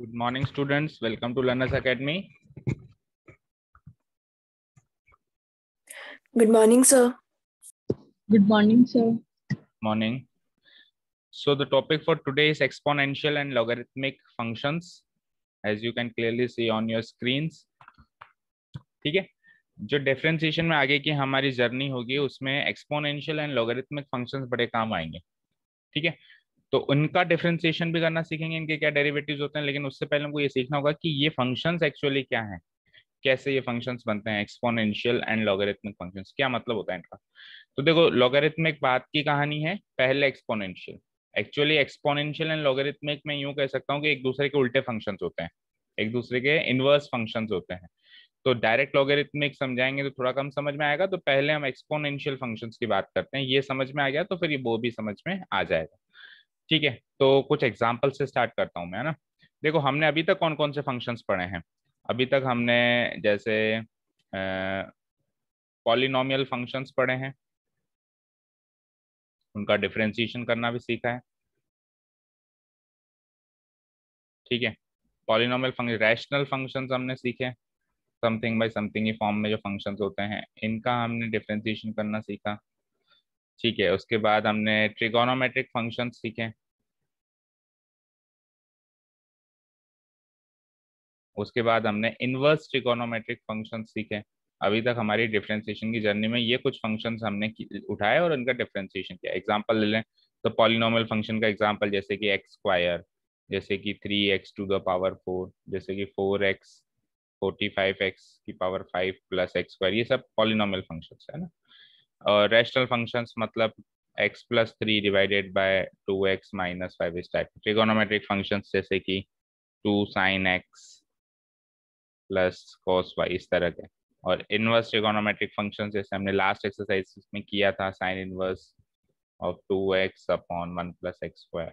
Good morning, students. Welcome to Learners Academy. Good morning, sir. Good morning, sir. Morning. So the topic for today is exponential and logarithmic functions, as you can clearly see on your screens. ठीक है, जो differentiation में आगे की हमारी journey होगी उसमें exponential and logarithmic functions बड़े काम आएंगे। ठीक है, तो उनका डिफरेंशिएशन भी करना सीखेंगे, इनके क्या डेरिवेटिव्स होते हैं, लेकिन उससे पहले हमको ये सीखना होगा कि ये फंक्शंस एक्चुअली क्या हैं, कैसे ये फंक्शंस बनते हैं। एक्सपोनेंशियल एंड लॉगरिथमिक फंक्शंस क्या मतलब होता है इनका। तो देखो, लॉगरिथमिक बात की कहानी है, पहले exponential. Actually exponential and logarithmic में यूं कह सकता हूँ कि एक दूसरे के उल्टे फंक्शंस होते हैं, एक दूसरे के इनवर्स फंक्शंस होते हैं। तो डायरेक्ट लॉगरिथमिक समझाएंगे तो थोड़ा कम समझ में आएगा, तो पहले हम एक्सपोनेंशियल फंक्शंस की बात करते हैं। ये समझ में आ गया तो फिर ये वो भी समझ में आ जाएगा। ठीक है, तो कुछ एग्जाम्पल से स्टार्ट करता हूँ मैं, है ना। देखो, हमने अभी तक कौन कौन से फंक्शंस पढ़े हैं। अभी तक हमने जैसे पॉलिनोमियल फंक्शंस पढ़े हैं, उनका डिफरेंशिएशन करना भी सीखा है। ठीक है, पॉलिनोमियल फंक्शन, रैशनल फंक्शंस हमने सीखे, समथिंग बाय समथिंग की फॉर्म में जो फंक्शंस होते हैं, इनका हमने डिफरेंशिएशन करना सीखा। ठीक है, उसके बाद हमने ट्रिगोनोमेट्रिक फंक्शंस सीखे। उसके बाद हमने इनवर्स ट्रिगोनोमेट्रिक फंक्शंस सीखे। अभी तक हमारी डिफरेंशिएशन की जर्नी में ये कुछ फंक्शंस हमने उठाए और उनका डिफरेंशिएशन किया। एग्जांपल ले लें तो पॉलिनोमियल फंक्शन का एग्जांपल जैसे कि एक्स स्क्वायर, जैसे कि 3x⁴, जैसे कि 4x 45x⁵ plus x square, ये सब पॉलिनोमियल फंक्शंस है ना। और रैशनल फंक्शंस मतलब x+3 डिवाइडेड बाय 2x-5 इस टाइप। ट्रिगोनोमेट्रिक फंक्शंस जैसे कि 2sin x plus cos y, इस तरह के। और इनवर्स ट्रिगोनोमेट्रिक फंक्शन जैसे हमने लास्ट एक्सरसाइज में किया था, sine inverse of 2x/1 plus x square.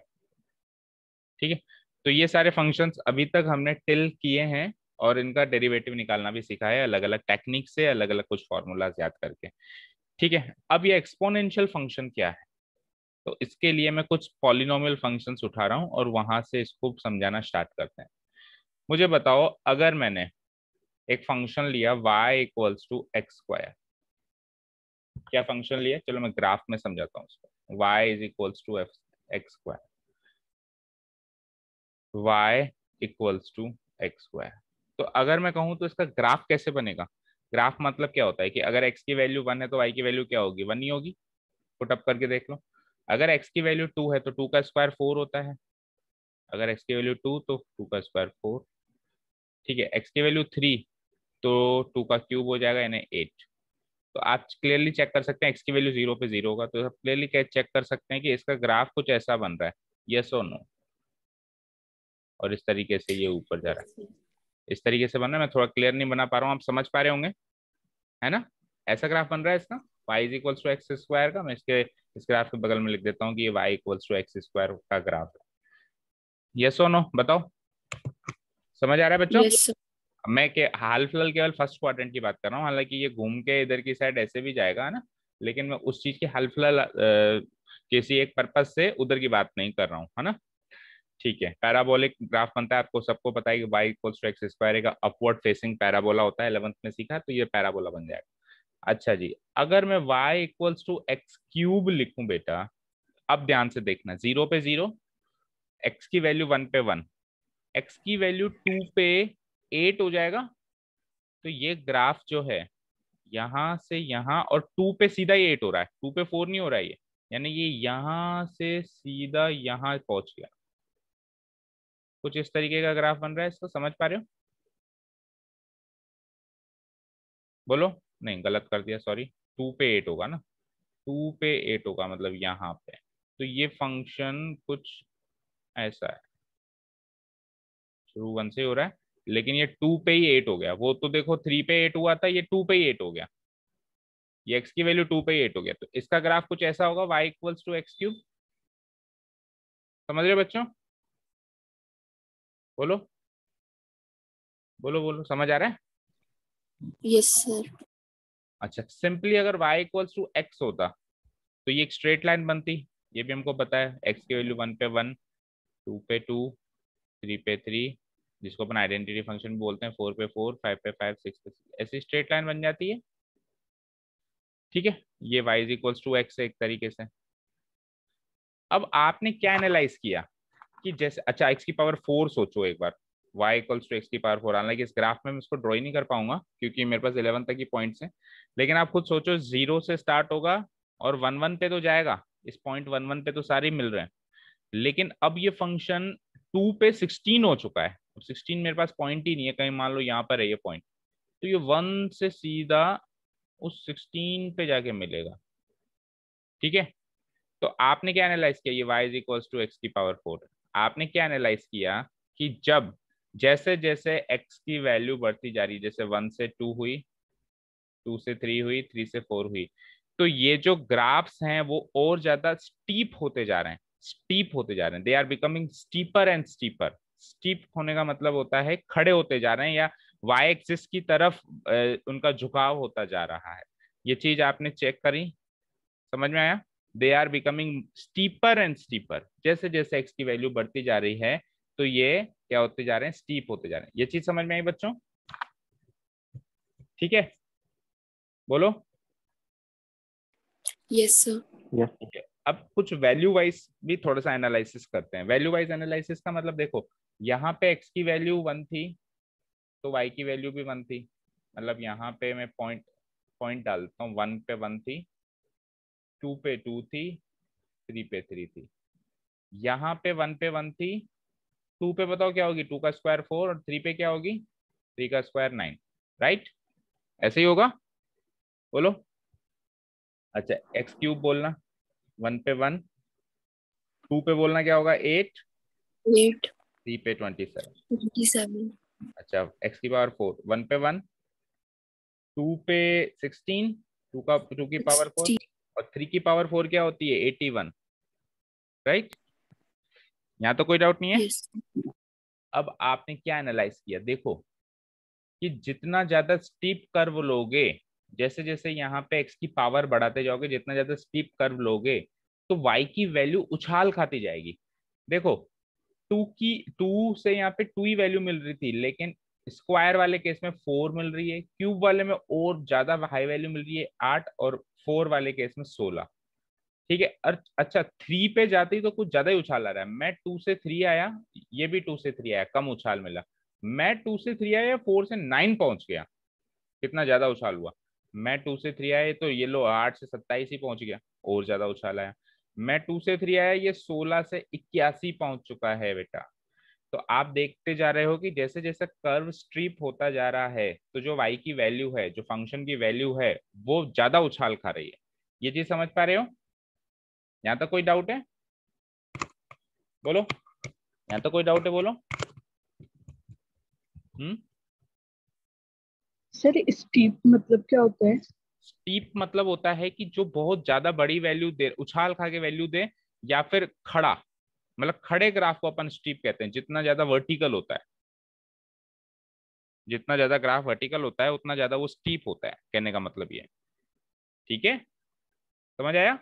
ठीक है, तो ये सारे फंक्शंस अभी तक हमने टिल किए हैं और इनका डेरिवेटिव निकालना भी सीखा है, अलग अलग टेक्निक से, अलग अलग कुछ फॉर्मूलाज याद करके। ठीक है, अब ये एक्सपोनेंशियल फंक्शन क्या है, तो इसके लिए मैं कुछ पॉलिनोमियल फंक्शंस उठा रहा हूं और वहां से इसको समझाना स्टार्ट करते हैं। मुझे बताओ, अगर मैंने एक फंक्शन लिया y=x², क्या फंक्शन लिया, चलो मैं ग्राफ में समझाता हूँ उसको। y=x², y=x²। तो अगर मैं कहूँ तो इसका ग्राफ कैसे बनेगा। ग्राफ मतलब क्या होता है कि अगर x की वैल्यू 1 है तो y की वैल्यू क्या होगी, 1 ही होगी। पुट अप करके देख लो। अगर x की वैल्यू 2 है तो 2 का स्क्वायर 4 होता है। अगर x की वैल्यू 2 तो 2 का स्क्वायर 4। ठीक है, x की वैल्यू 3 तो 2 का क्यूब हो जाएगा, यानी 8। तो आप क्लियरली चेक कर सकते हैं एक्स की वैल्यू 0 पे 0 होगा, तो आप क्लियरली चेक कर सकते हैं कि इसका ग्राफ कुछ ऐसा बन रहा है, यस और नो। और इस तरीके से ये ऊपर जा रहा है, इस तरीके से बन रहा है। मैं थोड़ा क्लियर नहीं बना पा रहा हूँ, आप समझ पा रहे होंगे, है ना। ऐसा ग्राफ बन रहा है इसका, y=x² का। मैं इस ग्राफ के बगल में लिख देता हूँ कि ये y=x² का ग्राफ है। यस और नो बताओ, समझ आ रहा है बच्चों। Yes, sir. मैं के हाल फिलहाल केवल फर्स्ट क्वाड्रेंट की बात कर रहा हूँ, हालांकि ये घूम के इधर की साइड ऐसे भी जाएगा, है ना। लेकिन मैं उस चीज की हाल फिलहाल किसी एक पर्पज से उधर की बात नहीं कर रहा हूँ, है ना। ठीक है, पैराबोलिक ग्राफ बनता है, आपको सबको पता है कि y=x² का अपवर्ड फेसिंग पैराबोला होता है, 11th में सीखा है, तो ये पैराबोला बन जाएगा। अच्छा जी, अगर मैं y=x³ लिखूं बेटा, अब ध्यान से देखना, 0 पे 0, x की वैल्यू 1 पे 1, x की वैल्यू 2 पे 8 हो जाएगा। तो ये ग्राफ जो है यहां से यहां और 2 पे सीधा ही 8 हो रहा है, 2 पे 4 नहीं हो रहा है ये, यानी ये यहां से सीधा यहां पहुंच गया। कुछ इस तरीके का ग्राफ बन रहा है, इसको समझ पा रहे हो। बोलो, नहीं गलत कर दिया, सॉरी। 2 पे 8 होगा ना, 2 पे 8 होगा मतलब यहाँ पे। तो ये फंक्शन कुछ ऐसा है, शुरू 1 से हो रहा है, लेकिन ये 2 पे ही 8 हो गया। वो तो देखो 3 पे 8 हुआ था, ये 2 पे ही 8 हो गया, ये x की वैल्यू 2 पे ही 8 हो गया। तो इसका ग्राफ कुछ ऐसा होगा, y=x³। समझ रहे हो बच्चों, बोलो बोलो बोलो, समझ आ रहा है। Yes, sir. अच्छा, सिंपली अगर y=x होता तो ये एक स्ट्रेट लाइन बनती, ये भी हमको पता है। x की वैल्यू 1 पे 1, 2 पे 2, 3 पे 3, जिसको अपन आइडेंटिटी फंक्शन भी बोलते हैं। 4 पे 4, 5 पे 5, 6 पे 6, ऐसी स्ट्रेट लाइन बन जाती है। ठीक है, ये y is equals to x है एक तरीके से। अब आपने क्या एनालाइज किया कि जैसे, अच्छा x की पावर 4 सोचो एक बार, y इक्वल्स टू एक्स की पावर 4। हालांकि इस ग्राफ में मैं इसको ड्रॉ ही नहीं कर पाऊंगा क्योंकि मेरे पास 11 तक की पॉइंट्स हैं, लेकिन आप खुद सोचो, 0 से स्टार्ट होगा और 1 1 पे तो जाएगा। इस पॉइंट 1 1 पे तो सारे मिल रहे हैं, लेकिन अब ये फंक्शन 2 पे 16 हो चुका है। अब 16 मेरे पास पॉइंट ही नहीं है, कहीं मान लो यहाँ पर है ये पॉइंट, तो ये 1 से सीधा उस 16 पे जाके मिलेगा। ठीक है, तो आपने क्या एनालाइज किया, ये y is equals to x की पावर 4। आपने क्या एनालाइज किया कि जब जैसे जैसे x की वैल्यू बढ़ती जा रही है, जैसे 1 से 2 हुई, 2 से 3 हुई, 3 से 4 हुई, तो ये जो ग्राफ्स हैं वो और ज्यादा स्टीप होते जा रहे हैं, स्टीप होते जा रहे हैं। They are becoming steeper and steeper. Steep होने का मतलब होता है खड़े होते जा रहे हैं, या y एक्सिस की तरफ उनका झुकाव होता जा रहा है। ये चीज आपने चेक करी, समझ में आया? They are becoming steeper and steeper. जैसे जैसे एक्स की वैल्यू बढ़ती जा रही है तो ये क्या होते जा रहे हैं, स्टीप होते जा रहे हैं। ये चीज समझ में आई बच्चों? ठीक है, बोलो। Yes, sir. ठीक है, अब कुछ वैल्यू वाइज भी थोड़ा सा एनालिसिस करते हैं। वैल्यू वाइज एनालिसिस का मतलब देखो, यहाँ पे एक्स की वैल्यू 1 थी तो वाई की वैल्यू भी 1 थी। मतलब यहाँ पे मैं पॉइंट पॉइंट डालता हूँ, 1 पे 1 थी, 2 पे 2 थी, 3 पे 3 थी। यहाँ पे 1 पे 1 थी, 2 पे बताओ क्या होगी, 2 का स्क्वायर 4, और 3 पे क्या होगी, 3 का स्क्वायर 9। राइट, ऐसे ही होगा, बोलो। अच्छा, एक्स क्यूब बोलना, 1 पे 1, 2 पे बोलना क्या होगा, 8, 8, 3 पे 27। 27, अच्छा, एक्स की पावर 4, 1 पे 1, 2 पे 16, 2 की पावर 4, 60. और 3 की पावर 4 क्या होती है, 81। राइट, यहाँ तो कोई डाउट नहीं है। Yes. अब आपने क्या एनालाइज किया, देखो कि जितना ज्यादा स्टीप कर्व लोगे, जैसे जैसे यहाँ पे एक्स की पावर बढ़ाते जाओगे, जितना ज्यादा स्टीप कर्व लोगे, तो वाई की वैल्यू उछाल खाती जाएगी। देखो, 2 से यहाँ पे 2 ही वैल्यू मिल रही थी, लेकिन स्क्वायर वाले केस में 4 मिल रही है, क्यूब वाले में और ज्यादा हाई वैल्यू मिल रही है 8, और 4 वाले केस में 16। ठीक है, अच्छा 3 पे जाते ही तो कुछ ज्यादा ही उछाल आ रहा है। मैं 2 से 3 आया, ये भी 2 से 3 आया, कम उछाल मिला। मैं 2 से 3 आया, 4 से 9 पहुंच गया, कितना ज्यादा उछाल हुआ। मैं 2 से 3 आया तो ये लो 8 से 27 ही पहुंच गया, और ज्यादा उछाल आया। मैं 2 से 3 आया, ये 16 से 81 पहुंच चुका है बेटा। तो आप देखते जा रहे हो कि जैसे जैसे कर्व स्ट्रीप होता जा रहा है, तो जो y की वैल्यू है, जो फंक्शन की वैल्यू है, वो ज्यादा उछाल खा रही है। ये चीज समझ पा रहे हो? यहाँ तक कोई डाउट है, बोलो। यहाँ तो कोई डाउट है, बोलो। सर स्टीप मतलब क्या होता है? स्टीप मतलब होता है कि जो बहुत ज्यादा बड़ी वैल्यू दे, उछाल खा के वैल्यू दे, या फिर खड़ा, मतलब खड़े ग्राफ को अपन स्टीप कहते हैं। जितना ज्यादा वर्टिकल होता है, जितना ज्यादा ग्राफ वर्टिकल होता है, उतना ज्यादा वो स्टीप होता है, कहने का मतलब ये है। ठीक है, समझ आया?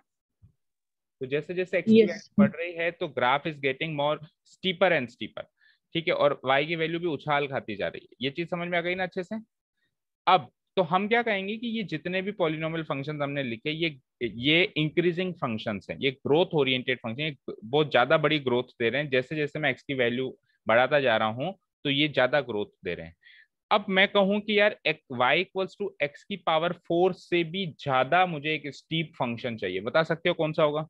तो जैसे जैसे एक्स की यस। वैल्यू बढ़ रही है तो graph is getting more steeper and steeper. ठीक है, और वाई की वैल्यू भी उछाल खाती जा रही है। ये चीज समझ में आ गई ना अच्छे से? अब तो हम क्या कहेंगे कि ये जितने भी पॉलिनोमियल फंक्शंस हमने लिखे, ये इंक्रीजिंग फंक्शंस हैं, ये ग्रोथ ओरिएंटेड फंक्शन, बहुत ज्यादा बड़ी ग्रोथ दे रहे हैं। जैसे जैसे मैं एक्स की वैल्यू बढ़ाता जा रहा हूँ तो ये ज्यादा ग्रोथ दे रहे हैं। अब मैं कहूं कि यार वाई इक्वल्स टू एक्स की पावर 4 से भी ज्यादा मुझे एक स्टीप फंक्शन चाहिए, बता सकते हो कौन सा होगा?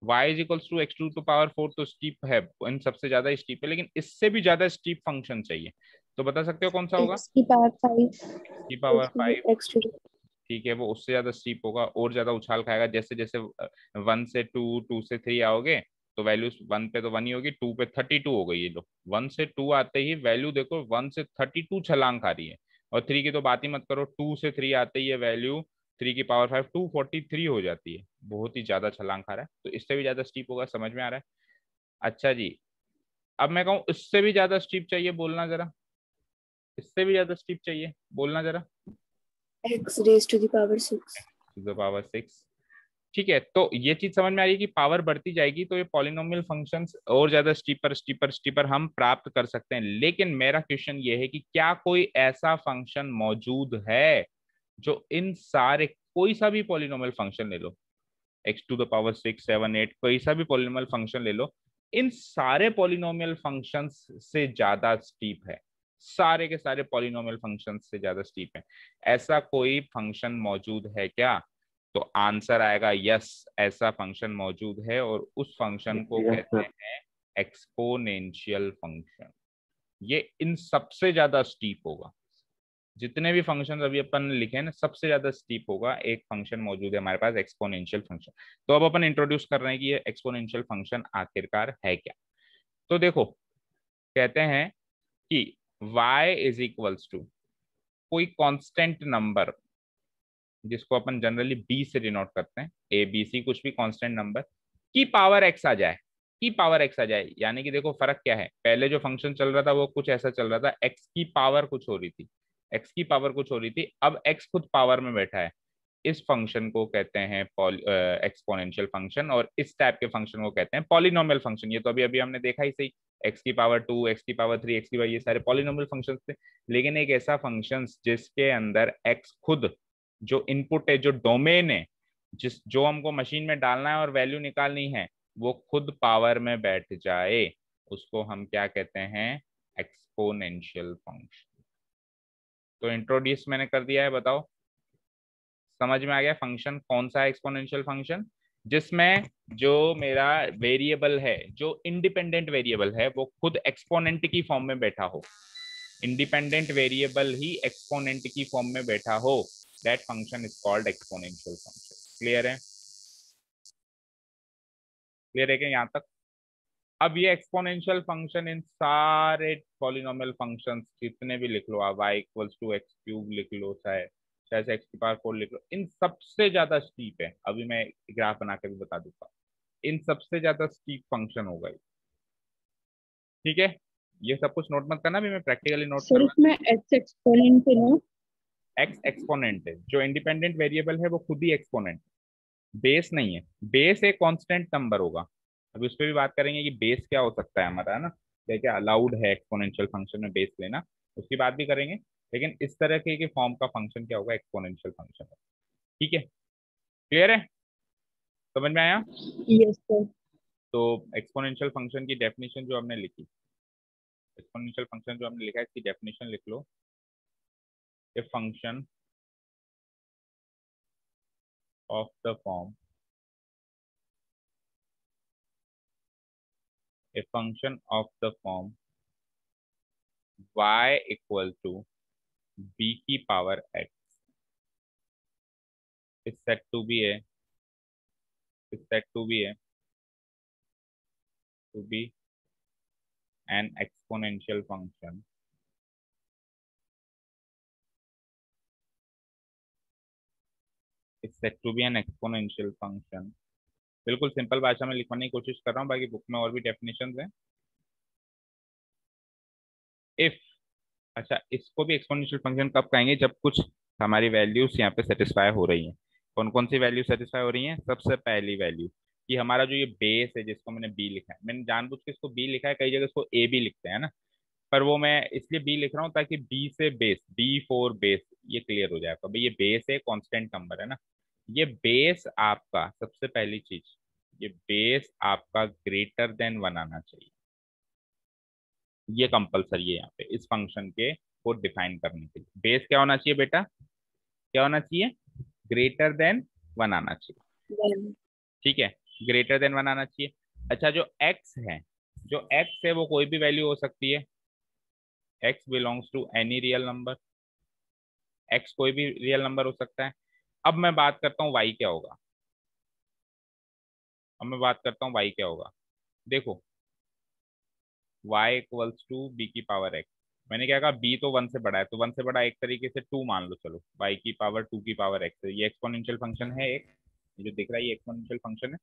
y is equals to x to power 4 तो स्टीप है, इन सबसे ज्यादा स्टीप है, लेकिन इससे भी ज्यादा स्टीप फंक्शन चाहिए, तो बता सकते हो कौन सा होगा? X की पावर 5, की power X to 5। X to ठीक है, वो उससे ज्यादा स्टीप होगा, और ज्यादा उछाल खाएगा। जैसे जैसे 1 से 2, 2 से 3 आओगे तो वैल्यू 1 पे तो 1 ही होगी, 2 पे 32 हो गई। ये लो 1 से 2 आते ही वैल्यू देखो 1 से 32 छलांग खा रही है। और 3 की तो बात ही मत करो, 2 से 3 आते ही ये वैल्यू 3 की पावर 5 243 हो जाती है। बहुत ही ज्यादा छलांग खा रहा है, तो इससे भी ज्यादा स्टीप होगा, समझ में आ रहा है? अच्छा जी, अब मैं कहूँ इससे भी ज्यादा स्टीप चाहिए, बोलना जरा। इससे भी ज्यादा स्टीप चाहिए, बोलना जरा। X raised to the power 6. To the power 6। ठीक है, तो ये चीज समझ में आ रही है कि पावर बढ़ती जाएगी तो ये पॉलिनोमियल फंक्शंस और ज्यादा स्टीपर स्टीपर स्टीपर हम प्राप्त कर सकते हैं। लेकिन मेरा क्वेश्चन ये है कि क्या कोई ऐसा फंक्शन मौजूद है जो इन सारे, कोई सा भी पॉलिनोमियल फंक्शन ले लो, x⁻6 7 8, कोई सा भी पॉलिनोमियल फंक्शन ले लो, इन सारे पॉलिनोमियल फंक्शंस से ज्यादा स्टीप है, सारे के सारे पॉलिनोमियल फंक्शंस से ज्यादा स्टीप है, ऐसा कोई फंक्शन मौजूद है क्या? तो आंसर आएगा यस, ऐसा फंक्शन मौजूद है और उस फंक्शन को कहते हैं एक्सपोनेंशियल फंक्शन। ये इन सबसे ज्यादा स्टीप होगा, जितने भी फंक्शन अभी अपन ने लिखे हैं ना, सबसे ज्यादा स्टीप होगा। एक फंक्शन मौजूद है हमारे पास, एक्सपोनेंशियल फंक्शन। तो अब अपन इंट्रोड्यूस कर रहे हैं कि ये एक्सपोनेंशियल फंक्शन आखिरकार है क्या। तो देखो, कहते हैं कि y इज इक्वल्स टू कोई कांस्टेंट नंबर, जिसको अपन जनरली b से डिनोट करते हैं, ए बी सी, कुछ भी कांस्टेंट नंबर की पावर x आ जाए, की पावर x आ जाए। यानी कि देखो फर्क क्या है, पहले जो फंक्शन चल रहा था वो कुछ ऐसा चल रहा था, x की पावर कुछ हो रही थी, x की पावर कुछ हो रही थी, अब x खुद पावर में बैठा है। इस फंक्शन को कहते हैं एक्सपोनेंशियल फंक्शन, और इस टाइप के फंक्शन को कहते हैं पॉलिनोमियल फंक्शन। ये तो अभी अभी हमने देखा ही सही, x⁻2 x⁻3 x⁻, ये सारे पॉलिनोमियल फंक्शन थे। लेकिन एक ऐसा फंक्शन जिसके अंदर x खुद, जो इनपुट है, जो डोमेन है, जो हमको मशीन में डालना है और वैल्यू निकालनी है, वो खुद पावर में बैठ जाए, उसको हम क्या कहते हैं? Exponential function. तो इंट्रोड्यूस मैंने कर दिया है, बताओ समझ में आ गया फंक्शन कौन सा है एक्सपोनेंशियल फंक्शन? जिसमें जो मेरा वेरिएबल है, जो इंडिपेंडेंट वेरिएबल है, वो खुद एक्सपोनेंट की फॉर्म में बैठा हो, इंडिपेंडेंट वेरिएबल ही एक्सपोनेंट की फॉर्म में बैठा हो, that function is called exponential function. Clear है? क्लियर है क्या यहाँ तक? अब ये एक्सपोनेंशियल फंक्शन इन सारे पॉलिनोमियल फंक्शंस जितने भी लिख लो आप, y = x³ लिख लो, चाहे चाहे से x⁴ लिख लो, इन सबसे ज्यादा स्टीप है। अभी मैं ग्राफ बना के भी बता दूंगा, इन सबसे ज्यादा स्टीप फंक्शन होगा ये। ठीक है, ये सब कुछ नोट मत करना, अभी मैं प्रैक्टिकली नोट सर करवा। इसमें एक्स एक्सपोनेंट है ना? एक्स एक्सपोनेंट है, जो इंडिपेंडेंट वेरिएबल है वो खुद ही एक्सपोनेंट, बेस नहीं है। बेस एक कांस्टेंट नंबर होगा, अभी उस पर भी बात करेंगे कि बेस क्या हो सकता है हमारा, है ना, क्या क्या अलाउड है एक्सपोनेंशियल फंक्शन में बेस लेना, उसकी बात भी करेंगे। लेकिन इस तरह के फॉर्म का फंक्शन क्या होगा? Exponential function. ठीक है, क्लियर है? समझ में आया? Yes sir. तो एक्सपोनेंशियल फंक्शन की डेफिनेशन जो हमने लिखी, एक्सपोनेंशियल फंक्शन जो हमने लिखा है, इसकी डेफिनेशन लिख लो। A function of the form, a function of the form y = b⁻x is said to be a is said to be an exponential function is said to be an exponential function। बिल्कुल simple भाषा में लिखवाने की कोशिश कर रहा हूँ, बाकी book में और भी डेफिनेशंस हैं। इफ, अच्छा, इसको भी एक्सपोनेंशियल फंक्शन कब कहेंगे? जब कुछ हमारी वैल्यूज यहाँ पे सेटिस्फाई हो रही हैं। कौन कौन सी वैल्यू सेटिस्फाई हो रही हैं? सबसे पहली वैल्यू कि हमारा जो ये बेस है, जिसको मैंने बी लिखा है, मैंने जानबूझ के इसको बी लिखा है, कई जगह इसको ए भी लिखते हैं ना, पर वो मैं इसलिए बी लिख रहा हूँ ताकि बी से बेस, B4 बेस, ये क्लियर हो जाए। तो भाई ये बेस है, कांस्टेंट नंबर है ना, ये बेस आपका, सबसे पहली चीज, ये बेस आपका ग्रेटर देन 1 आना चाहिए। ये कंपलसरी है यहाँ पे इस फंक्शन के को डिफाइन करने के लिए। बेस क्या होना चाहिए बेटा? क्या होना चाहिए? ग्रेटर देन 1 आना चाहिए। वन। ठीक है, ग्रेटर देन 1 आना चाहिए। अच्छा, जो x है, जो x है वो कोई भी वैल्यू हो सकती है, x belongs to any real number, x कोई भी रियल नंबर हो सकता है। अब मैं बात करता हूँ y क्या होगा, अब मैं बात करता हूँ y क्या होगा। देखो, y = b⁻x, मैंने क्या कहा, b तो 1 से बड़ा है, तो 1 से बड़ा एक तरीके से 2 मान लो, चलो y⁻2⁻x, ये एक्सपोनेंशियल फंक्शन है एक, ये जो दिख रहा है ये एक्सपोनेंशियल फंक्शन है।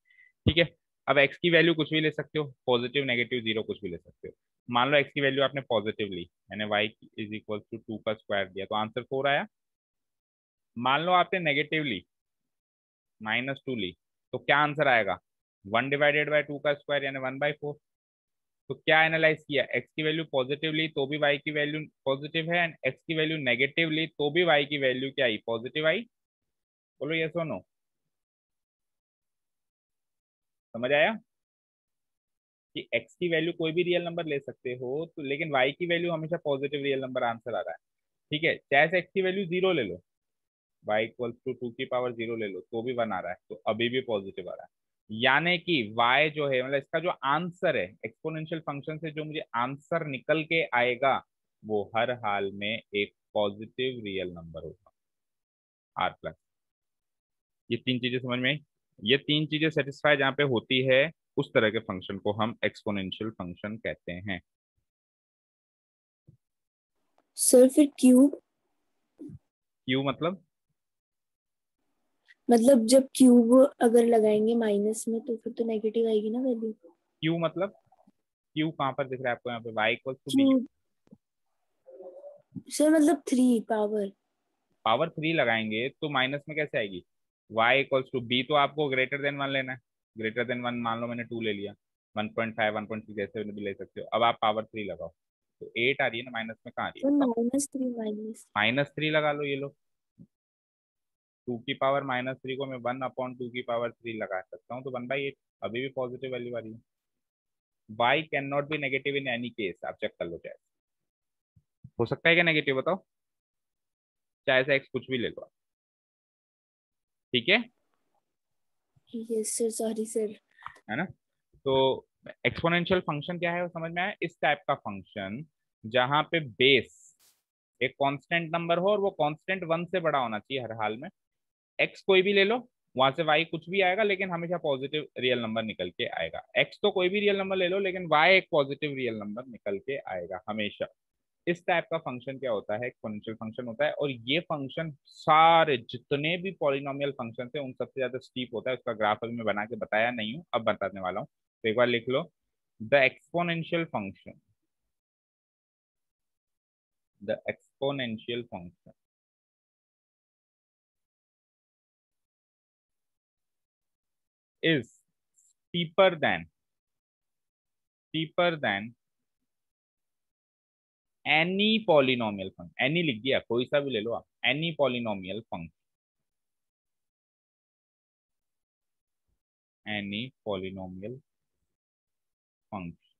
ठीक है, अब x की वैल्यू कुछ भी ले सकते हो, पॉजिटिव नेगेटिव जीरो कुछ भी ले सकते हो। मान लो x की वैल्यू आपने पॉजिटिव ली, मैंने y = 2 का स्क्वायर दिया, तो आंसर 4 आया। मान लो आपने नेगेटिव ली, -2 ली, तो क्या आंसर आएगा, 1/2 यानी 1/4। तो क्या एनालाइज किया, एक्स की वैल्यू पॉजिटिवली तो भी वाई की वैल्यू पॉजिटिव है, एंड एक्स की वैल्यू नेगेटिवली तो भी वाई की वैल्यू क्या आई, पॉजिटिव आई। बोलो यस और नो, समझ आया कि एक्स की वैल्यू कोई भी रियल नंबर ले सकते हो तो, लेकिन वाई की वैल्यू हमेशा पॉजिटिव रियल नंबर आंसर आ रहा है। ठीक है, चाहे से एक्स की वैल्यू 0 ले लो, वाई इक्वल्स टू 2 की पावर 0 ले लो तो भी 1 आ रहा है, तो अभी भी पॉजिटिव आ रहा है। यानी कि y जो है, मतलब इसका जो आंसर है एक्सपोनेंशियल फंक्शन से, जो मुझे आंसर निकल के आएगा वो हर हाल में एक पॉजिटिव रियल नंबर होगा, आर प्लस। ये तीन चीजें समझ में आई, ये तीन चीजें सेटिस्फाई जहां पे होती है उस तरह के फंक्शन को हम एक्सपोनेंशियल फंक्शन कहते हैं। सर फिर क्यूब, क्यू मतलब जब क्यूब अगर लगाएंगे माइनस में तो फिर तो नेगेटिव आएगी ना वैल्यू। क्यू मतलब क्यू कहाँ पर दिख रहा है आपको, यहाँ पे y equals to b, cube sir मतलब 3 पावर। पावर 3 लगाएंगे तो माइनस में कैसे आएगी, y इक्वल्स टू बी, तो आपको ग्रेटर देन 1 लेना है। ग्रेटर देन 1 मान लो मैंने 2 ले लिया, 1.5 1.6 जैसे भी ले सकते हो। अब आप पावर 3 लगाओ तो 8 आ रही है ना, माइनस में कहाँ आ रही है सर बताओ। -3 माइनस। -3 लगा लो, ये लो 2 की पावर -3 को मैं 1/2 की पावर 3 लगा सकता हूँ, तो 1/8 अभी भी पॉजिटिव वैल्यू आ रही है। y can not be negative in any case, आप चेक कर लो, चाहे हो सकता है क्या नेगेटिव बताओ, चाहे से x कुछ भी ले लो आप। ठीक है यस सर, सॉरी सर। है ना। तो एक्सपोनेंशियल फंक्शन क्या है वो समझ में आया, इस टाइप का फंक्शन जहां पे बेस एक कांस्टेंट नंबर हो और वो कांस्टेंट 1 से बड़ा होना चाहिए हर हाल में। एक्स कोई भी ले लो, वहां से वाई कुछ भी आएगा लेकिन हमेशा पॉजिटिव रियल नंबर निकल के आएगा। एक्स तो कोई भी रियल नंबर ले लो लेकिन वाई एक पॉजिटिव रियल नंबर निकल के आएगा हमेशा। इस टाइप का फंक्शन क्या होता है, एक्सपोनेंशियल फंक्शन होता है। और ये फंक्शन सारे जितने भी पॉलिनोमियल फंक्शन है उन सबसे ज्यादा स्टीप होता है। उसका ग्राफ अभी मैं बना के बताया नहीं हूँ, अब बताने वाला हूँ, तो एक बार लिख लो। The exponential function, the exponential function is steeper than any polynomial function। Any लिख दिया, कोई सा भी ले लो आप, any polynomial function, any polynomial function,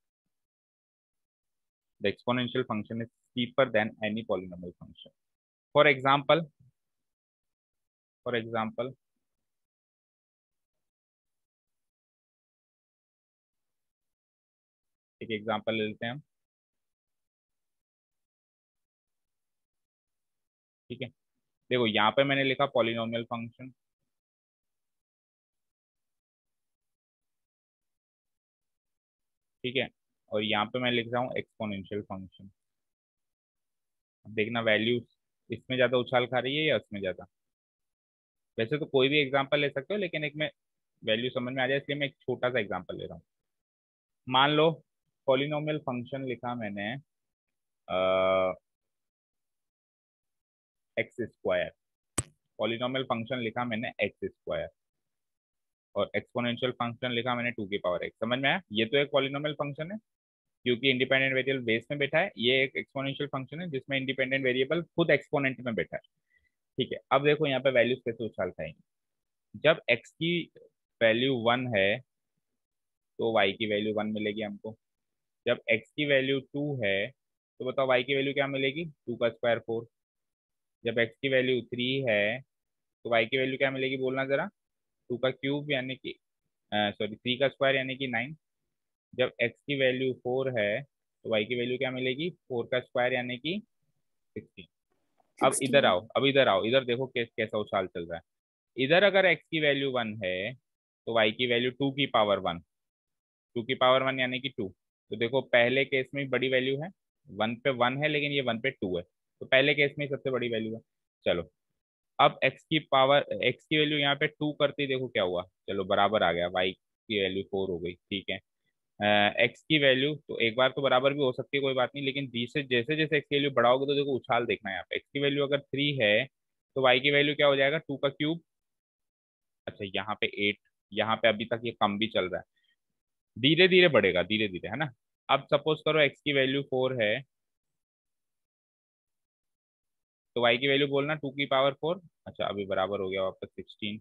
the exponential function is steeper than any polynomial function। for example, for example एक example ले लेते हैं हम। ठीक है, देखो यहाँ पे मैंने लिखा पॉलिनोमियल फंक्शन, ठीक है, और यहाँ पे मैं लिख रहा हूँ एक्सपोनेंशियल फंक्शन। अब देखना वैल्यू इसमें ज्यादा उछाल खा रही है या उसमें ज्यादा। वैसे तो कोई भी एग्जांपल ले सकते हो लेकिन एक में वैल्यू समझ में आ जाए इसलिए मैं एक छोटा सा एग्जांपल ले रहा हूँ। मान लो पॉलिनोमियल फंक्शन लिखा मैंने एक्स स्क्वायर, पॉलिनोमियल फंक्शन लिखा मैंने एक्स स्क्वायर, और एक्सपोनेंशियल फंक्शन लिखा मैंने 2 की पावर x। समझ में आया, ये तो एक पॉलिनोमियल फंक्शन है क्योंकि इंडिपेंडेंट वेरिएबल बेस में बैठा है। ये एक एक्सपोनेंशियल फंक्शन है जिसमें इंडिपेंडेंट वेरिएबल खुद एक्सपोनेंट में बैठा है। ठीक है, अब देखो यहाँ पे वैल्यूज कैसे उछाल खाएंगे। जब x की वैल्यू 1 है तो y की वैल्यू 1 मिलेगी हमको। जब x की वैल्यू 2 है तो बताओ y की वैल्यू क्या मिलेगी, 2 का स्क्वायर 4। जब x की वैल्यू 3 है तो y की वैल्यू क्या मिलेगी बोलना जरा, 2 का क्यूब यानी कि सॉरी 3 का स्क्वायर यानी कि 9। जब x की वैल्यू 4 है तो y की वैल्यू क्या मिलेगी, 4 का स्क्वायर यानी कि 16। अब इधर 16। आओ, अब इधर आओ, इधर देखो कैसा उछाल चल रहा है। इधर अगर x की वैल्यू 1 है तो y की वैल्यू 2 की पावर 1, 2 की पावर 1 यानी कि 2। तो देखो पहले केस में बड़ी वैल्यू है, 1 पे 1 है लेकिन ये 1 पे 2 है, तो पहले केस में सबसे बड़ी वैल्यू है। चलो अब x की वैल्यू यहाँ पे 2 करती, देखो क्या हुआ, चलो बराबर आ गया, y की वैल्यू 4 हो गई। ठीक है, x की वैल्यू तो एक बार तो बराबर भी हो सकती है, कोई बात नहीं, लेकिन जैसे जैसे जैसे x की वैल्यू बढ़ाओगे तो देखो उछाल देखना है। यहाँ पे x की वैल्यू अगर 3 है तो y की वैल्यू क्या हो जाएगा, 2 का क्यूब, अच्छा यहाँ पे 8, यहाँ पे अभी तक ये कम भी चल रहा है, धीरे धीरे बढ़ेगा, धीरे धीरे, है ना। अब सपोज करो x की वैल्यू 4 है, तो y की वैल्यू बोलना 2 की पावर 4। अच्छा, अभी बराबर हो गया वापस 16।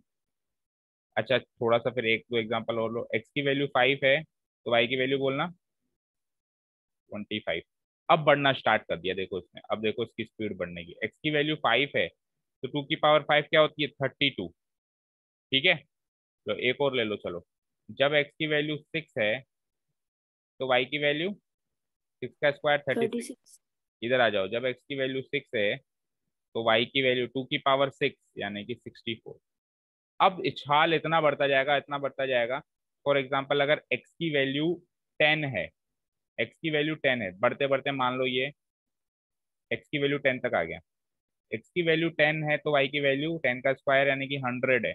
अच्छा, थोड़ा सा फिर एक दो एग्जांपल और लो, x की वैल्यू 5 है, तो y की वैल्यू बोलना 25। अब बढ़ना स्टार्ट कर दिया, देखो इसमें, अब देखो इसकी स्पीड बढ़ने की। x की वैल्यू 5 है, तो 2 की पावर 5 क्या होती है, 32। ठीक है, तो एक और ले लो चलो। जब x की वैल्यू 6 है, तो y की वैल्यू 6 का स्क्वायर 36। 36। इधर आ जाओ, जब x की वैल्यू 6 है, तो y की वैल्यू 2 की पावर 6 यानी कि 64। अब इछाल इतना बढ़ता जाएगा, इतना बढ़ता जाएगा। फॉर एग्जाम्पल, अगर x की वैल्यू 10 है, x की वैल्यू 10 है, बढ़ते बढ़ते मान लो ये x की वैल्यू 10 तक आ गया। x की वैल्यू 10 है, तो y की वैल्यू 10 का स्क्वायर यानी कि 100 है।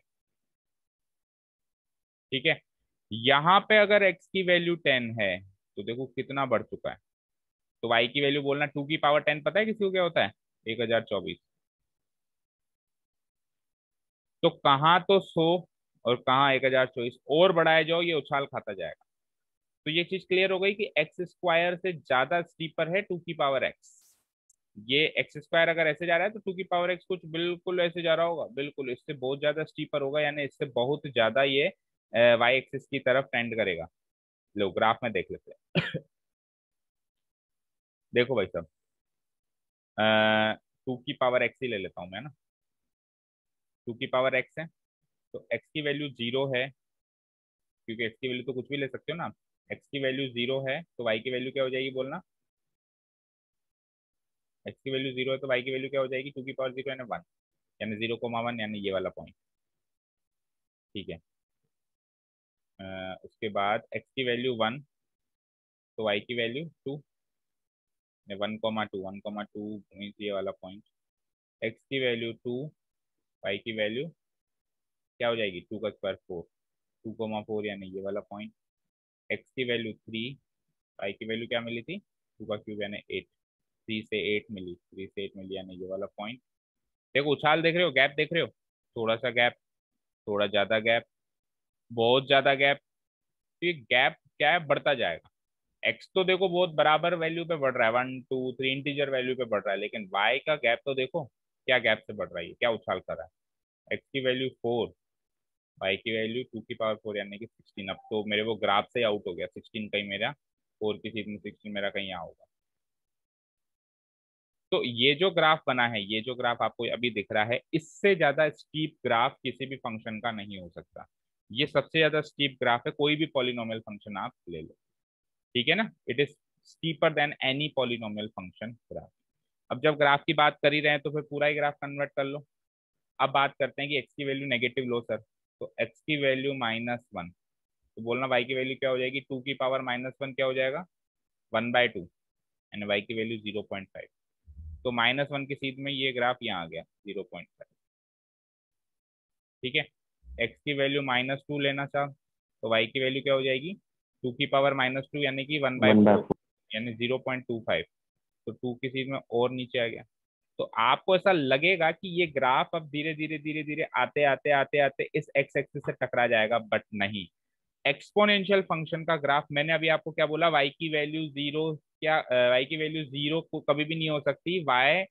ठीक है, यहाँ पे अगर x की वैल्यू 10 है, तो देखो कितना बढ़ चुका है। तो y की वैल्यू बोलना 2 की पावर 10, पता है किसी को क्या होता है, 1024। तो कहाँ तो 100 और कहाँ 1024, और बढ़ाया जाओ ये उछाल खाता जाएगा। तो ये चीज क्लियर हो गई कि एक्स स्क्वायर से ज्यादा स्टीपर है 2 की पावर x। ये एक्स स्क्वायर अगर ऐसे जा रहा है, तो 2 की पावर x कुछ बिल्कुल ऐसे जा रहा होगा, बिल्कुल इससे बहुत ज्यादा स्टीपर होगा, यानी इससे बहुत ज्यादा ये वाई एक्सिस की तरफ टेंड करेगा। लो ग्राफ में देख लेते हैं। देखो भाई साहब, 2 की पावर x ही ले लेता हूँ मैं ना। 2 की पावर x है, तो x की वैल्यू 0 है, क्योंकि x की वैल्यू तो कुछ भी ले सकते हो ना आप। x की वैल्यू 0 है, तो y की वैल्यू क्या हो जाएगी बोलना। x की वैल्यू 0 है, तो y की वैल्यू क्या हो जाएगी, 2 की पावर 0 यानी 1, यानी 0,1, यानी ये वाला पॉइंट। ठीक है, उसके बाद x की वैल्यू 1, तो y की वैल्यू 2, 1,2, 1,2 मीन्स ये वाला पॉइंट। x की वैल्यू 2, y की वैल्यू क्या हो जाएगी, 2 का स्क्वायर 4, 2,4 यानी ये वाला पॉइंट। x की वैल्यू 3, y की वैल्यू क्या मिली थी, 2 का क्यूब यानी 8, 3 से 8 मिली, 3 से 8 मिली यानी ये वाला पॉइंट। देखो उछाल देख रहे हो, गैप देख रहे हो, थोड़ा सा गैप, थोड़ा ज्यादा गैप, बहुत ज्यादा गैप। तो ये गैप क्या है, बढ़ता जाएगा। एक्स तो देखो बहुत बराबर वैल्यू पे बढ़ रहा है, 1 2 3 इंटीजर वैल्यू पे बढ़ रहा है, लेकिन वाई का गैप तो देखो क्या गैप से बढ़ रहा है, क्या उछाल कर रहा है। एक्स की वैल्यू 4, वाई की वैल्यू 2 की पावर 4 यानी कि 16। अब तो मेरे वो ग्राफ से आउट हो गया, 16 कहीं मेरा 4 की सीट में 16 मेरा कहीं यहाँ होगा। तो ये जो ग्राफ बना है, ये जो ग्राफ आपको अभी दिख रहा है, इससे ज्यादा स्टीप ग्राफ किसी भी फंक्शन का नहीं हो सकता। ये सबसे ज्यादा स्टीप ग्राफ है, कोई भी पॉलिनोमियल फंक्शन आप ले लो। ठीक है ना, it is steeper than any polynomial function graph. अब जब ग्राफ की बात कर ही रहे हैं, तो फिर पूरा ही ग्राफ कन्वर्ट कर लो। अब बात करते हैं कि एक्स की वैल्यू नेगेटिव लो सर, तो एक्स की वैल्यू -1, तो बोलना वाई की वैल्यू क्या हो जाएगी, 2 की पावर -1 क्या हो जाएगा, 1/2, यानी वाई की वैल्यू 0.5। तो -1 की सीध में ये ग्राफ यहाँ आ गया 0.5। ठीक है, एक्स की वैल्यू -2 लेना चाह, तो वाई की वैल्यू क्या हो जाएगी, 2 की पावर -2 यानी कि 1/4, यानी 0.25। तो 2 की सीध में और नीचे आ गया। तो आपको ऐसा लगेगा कि ये ग्राफ अब धीरे धीरे धीरे धीरे आते आते आते आते इस एक्स एक्सिस से टकरा जाएगा, बट नहीं। एक्सपोनेंशियल फंक्शन का ग्राफ, मैंने अभी आपको क्या बोला, y की वैल्यू 0, क्या y की वैल्यू 0 को कभी भी नहीं हो सकती, y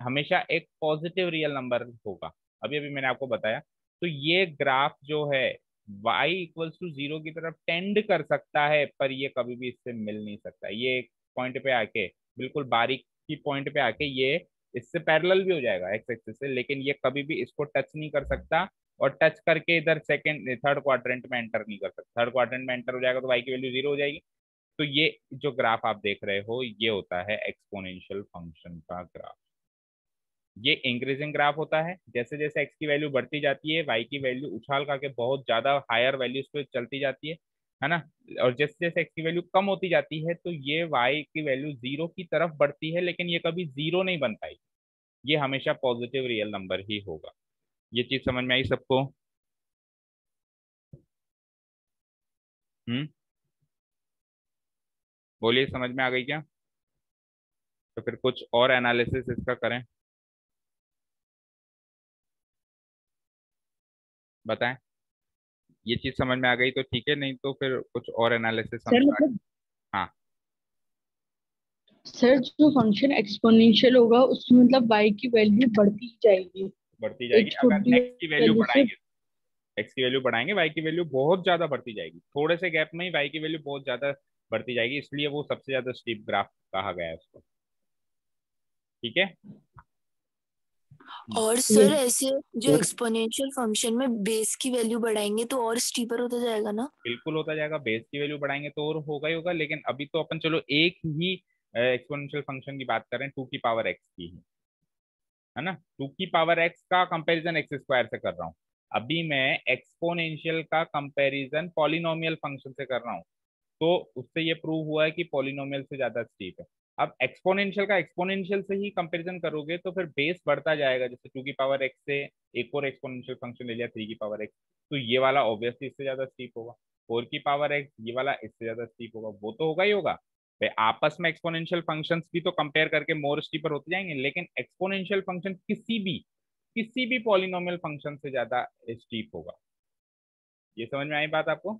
हमेशा एक पॉजिटिव रियल नंबर होगा। अभी अभी मैंने आपको बताया। तो ये ग्राफ जो है y इक्वल्स टू 0 की तरफ टेंड कर सकता है, पर ये कभी भी इससे मिल नहीं सकता। ये एक पॉइंट पे आके, बिल्कुल बारीक की पॉइंट पे आके ये इससे पैरेलल भी हो जाएगा एक्स एक्सिस से, लेकिन ये कभी भी इसको टच नहीं कर सकता। और टच करके इधर सेकंड थर्ड क्वाड्रेंट में एंटर नहीं कर सकता। थर्ड क्वाड्रेंट में एंटर हो जाएगा तो वाई की वैल्यू 0 हो जाएगी। तो ये जो ग्राफ आप देख रहे हो, ये होता है एक्सपोनेंशियल फंक्शन का ग्राफ। ये इंक्रीजिंग ग्राफ होता है, जैसे जैसे एक्स की वैल्यू बढ़ती जाती है, वाई की वैल्यू उछाल करके बहुत ज्यादा हायर वैल्यूज पे चलती जाती है ना। और जैसे जैसे एक्स की वैल्यू कम होती जाती है, तो ये वाई की वैल्यू 0 की तरफ बढ़ती है, लेकिन ये कभी 0 नहीं बन पाएगी, ये हमेशा पॉजिटिव रियल नंबर ही होगा। ये चीज समझ में आई सबको। हम्म, बोलिए, समझ में आ गई क्या। तो फिर कुछ और एनालिसिस इसका करें, बताएं। ये चीज समझ में आ गई तो ठीक है, नहीं तो फिर कुछ और एनालिसिस हम सर स्टार्ट। मतलब हाँ, सर जो फंक्शन एक्सपोनेंशियल होगा उसमें मतलब y की वैल्यू बढ़ती ही जाएगी बढ़ती जाएगी। एक अगर छोटी एक्स की वैल्यू वैल्यू से। बढ़ाएंगे, एक्स की वैल्यू बढ़ाएंगे, वाई की वैल्यू बहुत ज्यादा बढ़ती जाएगी। थोड़े से गैप में ही वाई की वैल्यू बहुत ज्यादा बढ़ती जाएगी, इसलिए वो सबसे ज्यादा स्टीप ग्राफ कहा गया है उसको। ठीक है। और ये सर ऐसे जो और एक्सपोनेंशियल फंक्शन में बेस की वैल्यू बढ़ाएंगे तो और स्टीपर होता जाएगा ना? बिल्कुल होता जाएगा, बेस की वैल्यू बढ़ाएंगे तो और होगा ही होगा, लेकिन अभी तो अपन चलो एक ही एक्सपोनेंशियल फंक्शन की बात करें, टू की पावर एक्स की ही, है ना। टू की पावर एक्स का कंपैरिजन एक्स स्क्वायर से कर रहा हूँ। अभी मैं एक्सपोनेंशियल का कंपैरिजन पॉलिनोमियल फंक्शन से कर रहा हूँ, तो उससे ये प्रूव हुआ है कि पॉलिनोमियल से ज्यादा स्टीप है। अब एक्सपोनेंशियल का एक्सपोनेंशियल से ही कंपैरिजन करोगे तो फिर बेस बढ़ता जाएगा। जैसे टू की पावर एक्स से एक और एक्सपोनेंशियल फंक्शन ले लिया थ्री की पावर एक्स, तो ये वाला ऑब्वियसली इससे ज्यादा स्टीप होगा। फोर की पावर एक्स, ये वाला इससे ज्यादा स्टीप होगा, वो तो होगा ही होगा भाई। आपस में एक्सपोनेंशियल फंक्शंस भी तो कंपेयर करके मोर स्टीपर होते जाएंगे, लेकिन एक्सपोनेंशियल फंक्शन किसी भी पॉलिनोमियल फंक्शन से ज्यादा स्टीप होगा। ये समझ में आई बात आपको?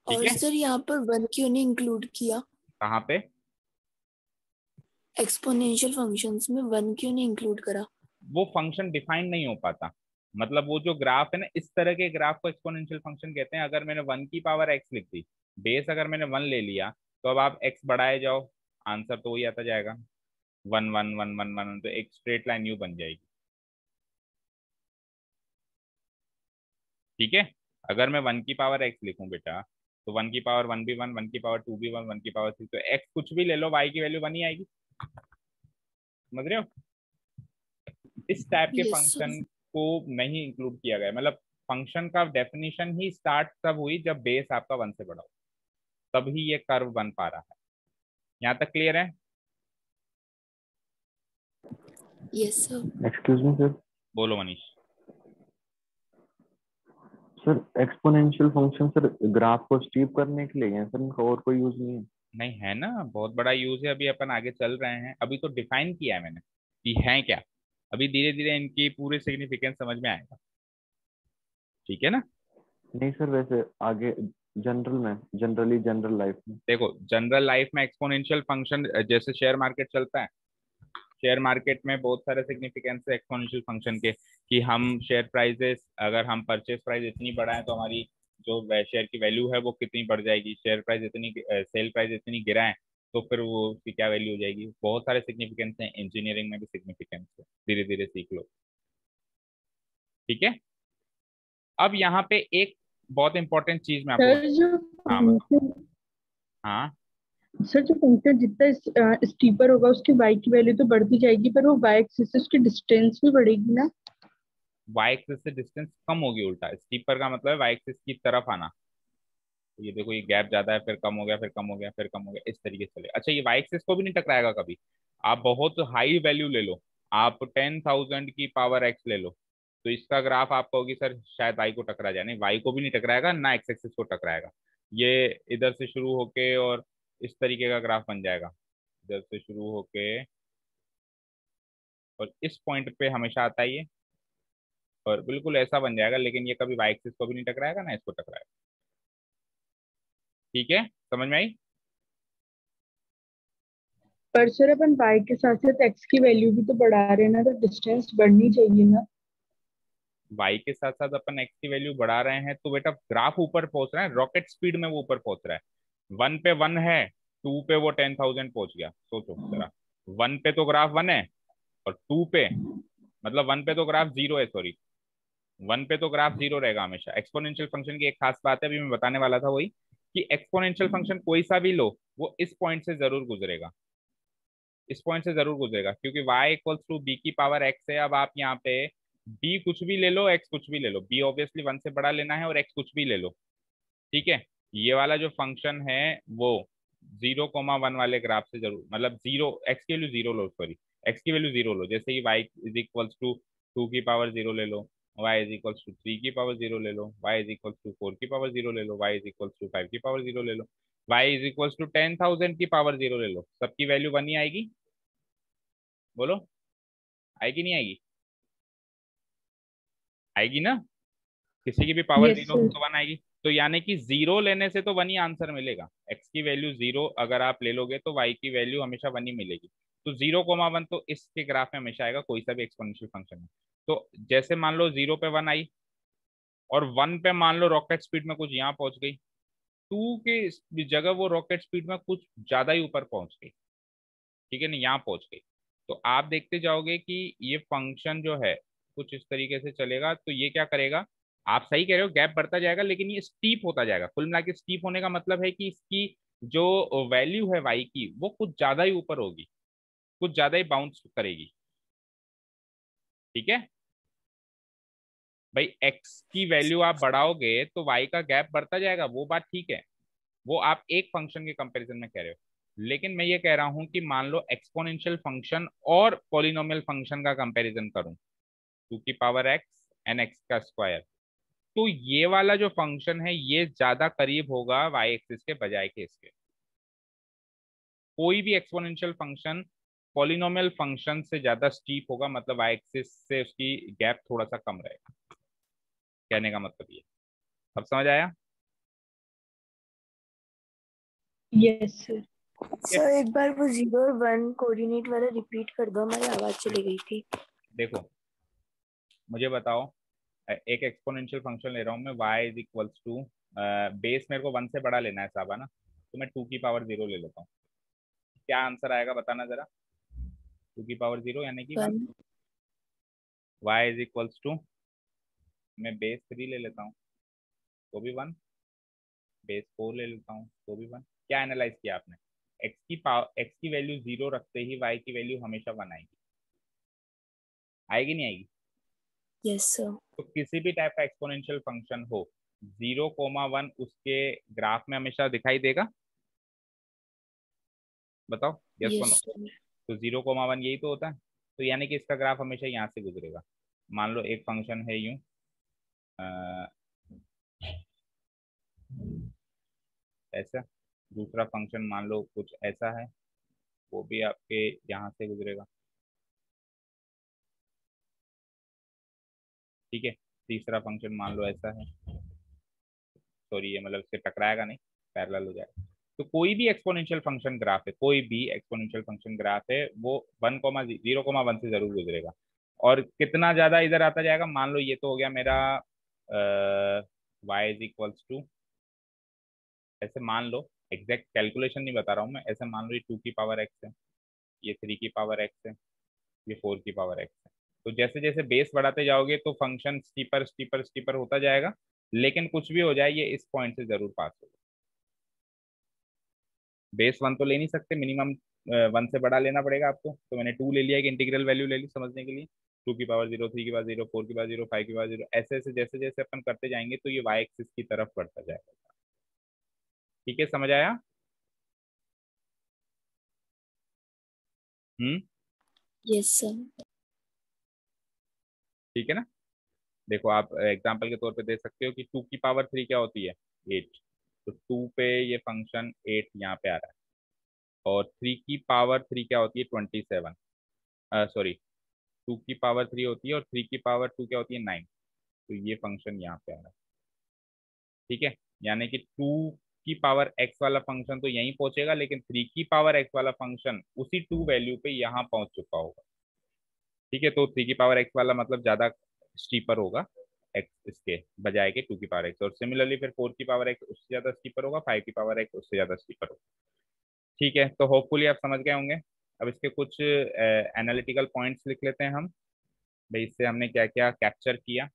ठीक और है। सर यहाँ पर वन क्यों नहीं इंक्लूड किया? कहाँ पे? एक्सपोनेंशियल फंक्शंस में वन क्यों नहीं इंक्लूड करा? वो फंक्शन डिफाइन नहीं हो पाता। मतलब वो जो ग्राफ है ना, इस तरह के ग्राफ को एक्सपोनेंशियल फंक्शन कहते हैं। अगर मैंने वन की पावर एक्स लिख दी, बेस अगर मैंने वन ले लिया, तो अब आप एक्स बढ़ाए जाओ, आंसर तो वही आता जाएगा, one one one one one, तो एक स्ट्रेट लाइन यू बन जाएगी। ठीक है। अगर मैं वन की पावर एक्स लिखूं बेटा, तो वन की पावर वन भी वन, वन की पावर टू भी वन, वन की पावर थ्री, तो एक्स कुछ भी ले लो, वाई की वैल्यू वन ही आएगी। समझ रहे हो? इस टाइप के यस सर। फंक्शन को नहीं इंक्लूड किया गया। मतलब फंक्शन का डेफिनेशन ही स्टार्ट तब हुई जब बेस आपका वन से बड़ा हो, तभी ये कर्व बन पा रहा है। यहाँ तक क्लियर है? Yes sir. Excuse me sir. बोलो Manish. Sir exponential function sir graph को स्टीप करने के लिए है सर, इनका और कोई यूज नहीं है? नहीं है ना, बहुत बड़ा यूज है। अभी अपन आगे चल रहे हैं, अभी तो डिफाइन किया है मैंने कि है क्या। अभी धीरे धीरे इनकी पूरी सिग्निफिकेंस समझ में आएगा। ठीक है ना। नहीं सर, वैसे आगे जनरल लाइफ में। देखो, जनरल लाइफ में एक्सपोनेंशियल फंक्शन, जैसे शेयर मार्केट चलता है, शेयर मार्केट में बहुत सारे सिग्निफिकेंस है एक्सपोनेंशियल फंक्शन के, कि हम शेयर प्राइजेस, अगर हम परचेज प्राइस इतनी बढ़ाएं तो हमारी जो शेयर की वैल्यू है वो कितनी बढ़ जाएगी, शेयर प्राइस इतनी, सेल प्राइस इतनी गिराएं तो फिर वो उसकी क्या वैल्यू हो जाएगी। बहुत सारे सिग्निफिकेंस हैं, इंजीनियरिंग में भी सिग्निफिकेंस है, धीरे धीरे सीख लो। ठीक है। अब यहाँ पे एक बहुत इंपॉर्टेंट चीज मैं आपको सर जो हाँ बताओ। फंक्शन हाँ, सर जो फंक्शन जितना स्टीपर होगा उसकी y की वैल्यू तो बढ़ती जाएगी, पर वो y एक्सिस से उसकी डिस्टेंस भी बढ़ेगी ना? वाई एक्सिस से डिस्टेंस कम होगी, उल्टा स्टीपर का मतलब है वाई एक्सिस की तरफ आना। तो ये देखो, ये गैप ज्यादा है, फिर कम हो गया, फिर कम हो गया, फिर कम हो गया, इस तरीके से चले। अच्छा, ये वाई एक्सिस को भी नहीं टकराएगा कभी। आप बहुत हाई वैल्यू ले लो, आप 10,000 की पावर एक्स ले लो, तो इसका ग्राफ आप कहोगे सर शायद वाई को टकरा जाए। नहीं, वाई को भी नहीं टकराएगा, ना एक्स एक्सिस को टकराएगा। ये इधर से शुरू होके और इस तरीके का ग्राफ बन जाएगा, इधर से शुरू होके और इस पॉइंट पे हमेशा आता है ये, और बिल्कुल ऐसा बन जाएगा। लेकिन ये कभी वाई एक्सिस को भी नहीं टकराएगा, ना इसको टकराएगा। ठीक है, समझ में आई? पर सर अपन y के साथ साथ x की वैल्यू भी तो बढ़ा रहे हैं ना, तो डिस्टेंस बढ़नी चाहिए ना? वाई के साथ साथ अपन एक्स की वैल्यू बढ़ा रहे हैं, तो बेटा ग्राफ ऊपर पहुंच रहा है, रॉकेट स्पीड में वो ऊपर पहुंच रहा है। वन पे वन है, टू पे वो 10,000 पहुंच गया। सोचो जरा, वन पे तो ग्राफ वन है, और टू पे, मतलब वन पे तो ग्राफ जीरो है, सॉरी, वन पे तो ग्राफ जीरो रहेगा हमेशा। एक्सपोनेंशियल फंक्शन की एक खास बात है, अभी मैं बताने वाला था वही, कि एक्सपोनेंशियल फंक्शन कोई सा भी लो, वो इस पॉइंट से जरूर गुजरेगा, इस पॉइंट से जरूर गुजरेगा, क्योंकि y इक्वल्स टू बी की पावर x है। अब आप यहाँ पे b कुछ भी ले लो, x कुछ भी ले लो, b ऑब्वियसली वन से बड़ा लेना है, और x कुछ भी ले लो। ठीक है। ये वाला जो फंक्शन है वो 0,1 वाले ग्राफ से जरूर, मतलब जीरो, x की वैल्यू जीरो लो, सॉरी, x की वैल्यू जीरो लो। जैसे कि y is equals to two की पावर जीरो ले लो, y is equals to three की पावर जीरो ले लो, y is equals to four की पावर जीरो ले लो, y is equals to five की पावर जीरो ले लो, y इज इक्वल्स टू 10,000 की पावर जीरो ले लो। सबकी वैल्यू वन ही आएगी। बोलो, आएगी नहीं आएगी? आएगी ना, किसी की भी पावर यस 0 सर। तो 1 आएगी। तो यानी कि 0 लेने से तो 1 ही आंसर मिलेगा। x की वैल्यू 0 अगर आप ले लोगे तो y की वैल्यू हमेशा 1 ही मिलेगी। तो 0,1 तो इसके ग्राफ में हमेशा आएगा, कोई सा भी एक्सपोनेंशियल फंक्शन है। तो जैसे मान लो 0 पे 1 आई और 1 पे मान लो रॉकेट स्पीड में कुछ यहाँ पहुंच गई, 2 की जगह वो रॉकेट स्पीड में कुछ ज्यादा ही ऊपर पहुंच गई, ठीक है ना, यहाँ पहुंच गई। तो आप देखते जाओगे कि ये फंक्शन जो है कुछ इस तरीके से चलेगा। तो ये क्या करेगा, आप सही कह रहे हो, गैप बढ़ता जाएगा लेकिन ये स्टीप होता जाएगा। कुल मिला के स्टीप होने का मतलब है कि इसकी जो वैल्यू है वाई की वो कुछ ज्यादा ही ऊपर होगी, कुछ ज्यादा ही बाउंस करेगी। ठीक है भाई, एक्स की वैल्यू आप बढ़ाओगे तो वाई का गैप बढ़ता जाएगा, वो बात ठीक है। वो आप एक फंक्शन के कंपैरिजन में कह रहे हो, लेकिन मैं ये कह रहा हूं कि मान लो एक्सपोनेंशियल फंक्शन और पॉलिनोमियल फंक्शन का कंपैरिजन करूं, 2 की पावर x एंड x का स्क्वायर, तो ये वाला जो फंक्शन है ये ज्यादा करीब होगा वाई एक्सिस के बजाय के इसके। कोई भी एक्सपोनेंशियल फंक्शन पॉलिनोमियल फंक्शन से ज्यादा स्टीप होगा, मतलब वाई एक्सिस से उसकी गैप थोड़ा सा कम रहेगा, कहने का मतलब ये। अब समझ आया? Yes sir. सर एक बार वो 0 और 1 कोऑर्डिनेट वाला रिपीट कर दो, हमारी आवाज चली गई थी। देखो मुझे बताओ, एक एक्सपोनेंशियल फंक्शन ले रहा हूँ मैं, y is equals to, base मेरे को 1 से बड़ा लेना है साहब, है ना, तो मैं 2 की पावर 0 ले लेता हूँ। क्या आंसर आएगा बताना जरा। 2 की पावर 0 यानी कि 1। 1। y इज इक्वल्स टू, मैं बेस 3 ले लेता हूँ तो भी 1, बेस 4 ले लेता हूँ तो भी 1। क्या एनालाइज किया आपने, x की वैल्यू 0 रखते ही y की वैल्यू हमेशा 1 आएगी, आएगी नहीं आएगी? Yes sir. तो किसी भी टाइप का एक्सपोनेंशियल फंक्शन हो, 0,1 उसके ग्राफ में हमेशा दिखाई देगा, बताओ यस और यस नो। सर। तो 0,1 यही तो होता है। तो यानी कि इसका ग्राफ हमेशा यहाँ से गुजरेगा। मान लो एक फंक्शन है यूं, ऐसा, दूसरा फंक्शन मान लो कुछ ऐसा है, वो भी आपके यहाँ से गुजरेगा, ठीक है। तीसरा फंक्शन मान लो ऐसा है, सॉरी ये मतलब इससे टकराएगा नहीं, पैरेलल हो जाएगा। तो कोई भी एक्सपोनेंशियल फंक्शन ग्राफ है, कोई भी एक्सपोनेंशियल फंक्शन ग्राफ है, वो 0,1 से जरूर गुजरेगा। और कितना ज्यादा इधर आता जाएगा, मान लो ये तो हो गया मेरा y इज इक्वल्स टू, ऐसे मान लो, एग्जैक्ट कैलकुलेशन नहीं बता रहा हूँ मैं, ऐसे मान लो ये 2 की पावर x है, ये 3 की पावर x है, ये 4 की पावर x है। तो जैसे जैसे बेस बढ़ाते जाओगे तो फंक्शन स्टीपर स्टीपर स्टीपर होता जाएगा, लेकिन कुछ भी हो जाए ये इस पॉइंट से जरूर पास होगा। बेस 1 तो ले नहीं सकते, मिनिमम 1 से बड़ा लेना पड़ेगा आपको, तो मैंने 2 ले लिया, एक इंटीग्रल वैल्यू ले ली समझने के लिए। 2 की पावर 0, 3 की पावर 0, 4 की पावर 0, 5 की पावर 0, ऐसे ऐसे जैसे जैसे अपन करते जाएंगे तो ये वाई एक्सिस की तरफ बढ़ता जाएगा। ठीक है, समझ आया? Yes sir. ठीक है ना। देखो आप एग्जाम्पल के तौर पे दे सकते हो कि 2 की पावर 3 क्या होती है, 8। तो 2 पे ये फंक्शन 8 यहाँ पे आ रहा है, और 3 की पावर 3 क्या होती है, 27, सॉरी 2 की पावर 3 होती है और 3 की पावर 2 क्या होती है, 9। तो ये फंक्शन यहाँ पे आ रहा है, ठीक है। यानी कि 2 की पावर x वाला फंक्शन तो यहीं पहुंचेगा, लेकिन 3 की पावर x वाला फंक्शन उसी 2 वैल्यू पे यहाँ पहुंच चुका होगा, ठीक है। तो 3 की पावर x वाला मतलब ज्यादा स्टीपर होगा x इसके बजाय के 2 की पावर x, और सिमिलरली फिर 4 की पावर x उससे ज्यादा स्टीपर होगा, 5 की पावर x उससे ज्यादा स्टीपर होगा, ठीक है। तो होपफुली आप समझ गए होंगे। अब इसके कुछ एनालिटिकल पॉइंट्स लिख लेते हैं हम, भाई इससे हमने क्या क्या कैप्चर किया।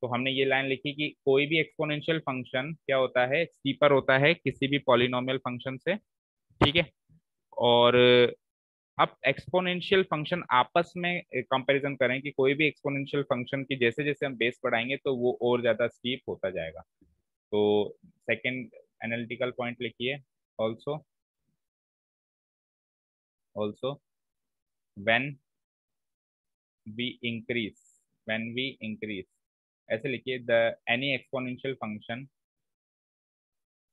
तो हमने ये लाइन लिखी कि कोई भी एक्सपोनेंशियल फंक्शन क्या होता है, स्टीपर होता है किसी भी पॉलिनोमियल फंक्शन से, ठीक है। और अब एक्सपोनेंशियल फंक्शन आपस में कंपैरिजन करें कि कोई भी एक्सपोनेंशियल फंक्शन की जैसे जैसे हम बेस बढ़ाएंगे तो वो और ज्यादा स्टीप होता जाएगा। तो सेकंड एनालिटिकल पॉइंट लिखिए, also also when we increase, when we increase, ऐसे लिखिए, the any exponential function,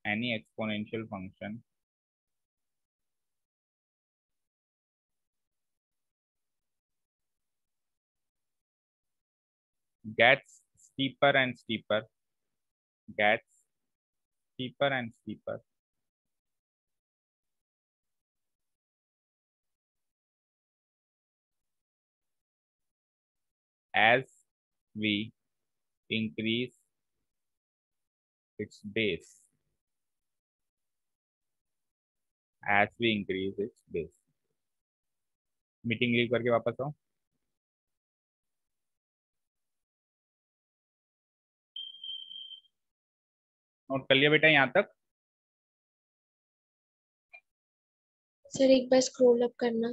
any exponential function gets steeper and steeper, gets steeper and steeper. As we increase its base. As we increase its base. Meeting leave करके वापस आओ। Note कर लिया बेटा यहाँ तक? सर एक बार स्क्रॉल अप करना।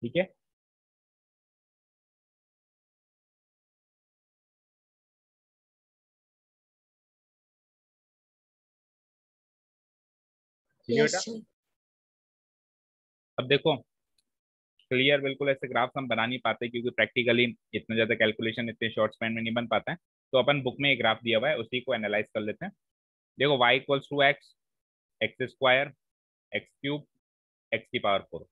ठीक है, ठीक है यस बेटा। सर। अब देखो क्लियर, बिल्कुल ऐसे ग्राफ्स हम बना नहीं पाते क्योंकि प्रैक्टिकली इतना ज्यादा कैलकुलेशन इतने शॉर्ट स्पैन में नहीं बन पाता है। तो अपन बुक में एक ग्राफ दिया हुआ है, उसी को एनालाइज कर लेते हैं। देखो y equals to x, x square, x cube, x की पावर 4।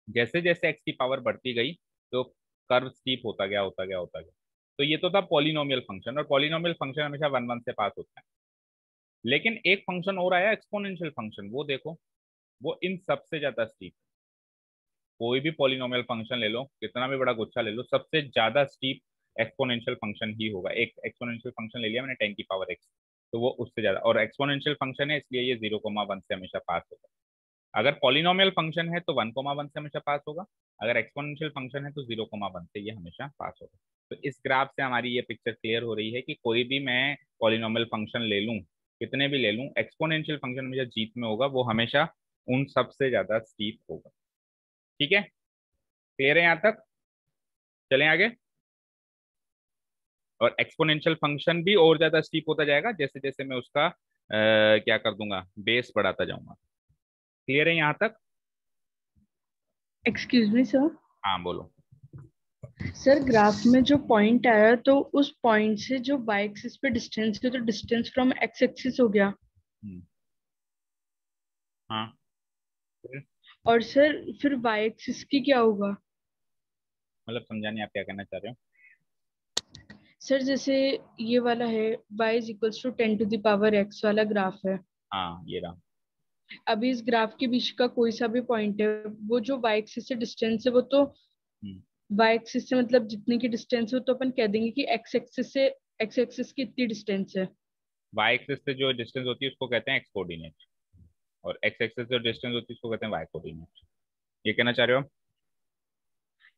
जैसे जैसे एक्स की पावर बढ़ती गई तो कर्व स्टीप होता गया होता गया होता गया। तो ये तो था पॉलिनोमियल फंक्शन, और पॉलिनोमियल फंक्शन हमेशा 1 1 से पास होता है। लेकिन एक फंक्शन और आया एक्सपोनेंशियल फंक्शन, वो देखो वो इन सबसे ज्यादा स्टीप। कोई भी पॉलिनोमियल फंक्शन ले लो, कितना भी बड़ा गुच्छा ले लो, सबसे ज्यादा स्टीप एक्सपोनेंशियल फंक्शन ही होगा। एक एक्सपोनेंशियल फंक्शन ले लिया मैंने 10 की पावर x, तो वो उससे ज्यादा, और एक्सपोनेंशियल फंक्शन है इसलिए ये 0,1 से हमेशा पास होगा। अगर पॉलिनोमियल फंक्शन है तो 1,1 से हमेशा पास होगा, अगर एक्सपोनेंशियल फंक्शन है तो 0,1 से ये हमेशा पास होगा। तो इस ग्राफ से हमारी ये पिक्चर क्लियर हो रही है कि कोई भी मैं पॉलिनोमियल फंक्शन ले लूँ, कितने भी ले लूँ, एक्सपोनेंशियल फंक्शन हमेशा जीत में होगा, वो हमेशा उन सबसे ज्यादा स्टीप होगा। ठीक है, क्लियर है यहाँ तक? चलें आगे। और एक्सपोनेंशियल फंक्शन भी और ज्यादा स्टीप होता जाएगा जैसे जैसे मैं उसका क्या कर दूंगा, बेस बढ़ाता जाऊंगा। क्लियर है यहाँ तक? Excuse me sir. हाँ बोलो। सर ग्राफ में जो पॉइंट आया तो उस पॉइंट से जो y एक्सिस पे डिस्टेंस है तो डिस्टेंस फ्रॉम x एक्सिस हो गया। हाँ, और सर फिर y एक्सिस की क्या होगा? मतलब समझा नहीं आप क्या कहना चाह रहे हो। सर जैसे ये वाला है y is equals to 10 to the power x वाला ग्राफ है। हाँ ये रहा। अभी इस ग्राफ के बीच का कोई सा भी पॉइंट है, वो जो y एक्सिस से डिस्टेंस है वो तो हम्म, y एक्सिस से मतलब जितने की डिस्टेंस हो तो अपन कह देंगे कि x एक्सिस की इतनी डिस्टेंस है। वाई एक्सिस से जो डिस्टेंस होती है उसको कहते हैं एक्स कोऑर्डिनेट, और एक्स एक्सिस से जो डिस्टेंस होती है उसको कहते हैं वाई कोऑर्डिनेट। ये कहना चाह रहे हो?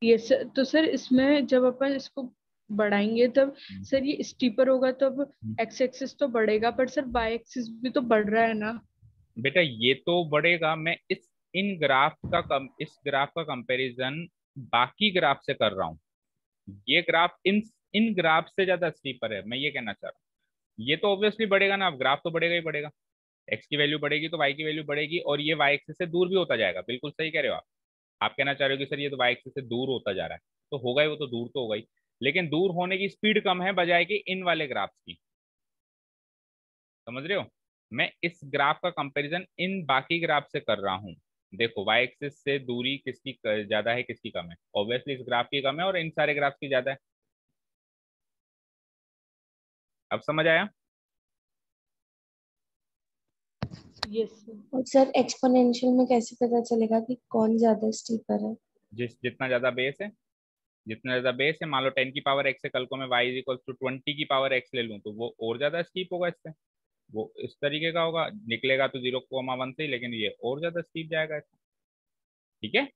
ये सर तो सर इसमें जब अपन इसको बढ़ाएंगे तब हम्म, सर ये स्टीपर होगा तब हम्म। एक्स एक्सिस तो बढ़ेगा, पर सर y एक्सिस भी तो बढ़ रहा है ना। बेटा ये तो बढ़ेगा, मैं इस ग्राफ का कंपैरिजन बाकी ग्राफ से कर रहा हूँ। ये ग्राफ इन इन ग्राफ से ज्यादा स्टीपर है, मैं ये कहना चाह रहा हूँ। ये तो ऑब्वियसली बढ़ेगा ना, अब ग्राफ तो बढ़ेगा ही बढ़ेगा। एक्स की वैल्यू बढ़ेगी तो वाई की वैल्यू बढ़ेगी, और ये वाई एक्सिस से दूर भी होता जाएगा। बिल्कुल सही कह रहे हो आप कहना चाह रहे हो कि सर ये तो वाई एक्सिस से दूर होता जा रहा है, तो होगा ही, वो तो दूर तो होगा ही, लेकिन दूर होने की स्पीड कम है बजाय कि इन वाले ग्राफ्स की। समझ रहे हो? मैं इस ग्राफ का कंपैरिजन इन बाकी ग्राफ से कर रहा हूँ। देखो वाई एक्सिस से दूरी किसकी ज्यादा है, किसकी कम है? ऑब्वियसली इस ग्राफ की कम है और इन सारे ग्राफ की ज्यादा है। अब समझ आया? यस। और सर एक्सपोनेंशियल में कैसे पता चलेगा कि कौन ज्यादा स्टीपर है? जितना ज्यादा बेस है, जितना ज्यादा बेस है, मान लो 10 की पावर एक्स है, कल को मैं y इक्वल टू 20 की पावर एक्स ले लूँ तो वो और ज्यादा स्टीप होगा इससे। वो इस तरीके का होगा, निकलेगा तो 0,1 से ही, लेकिन ये और ज्यादा स्टीप जाएगा इससे। ठीक है,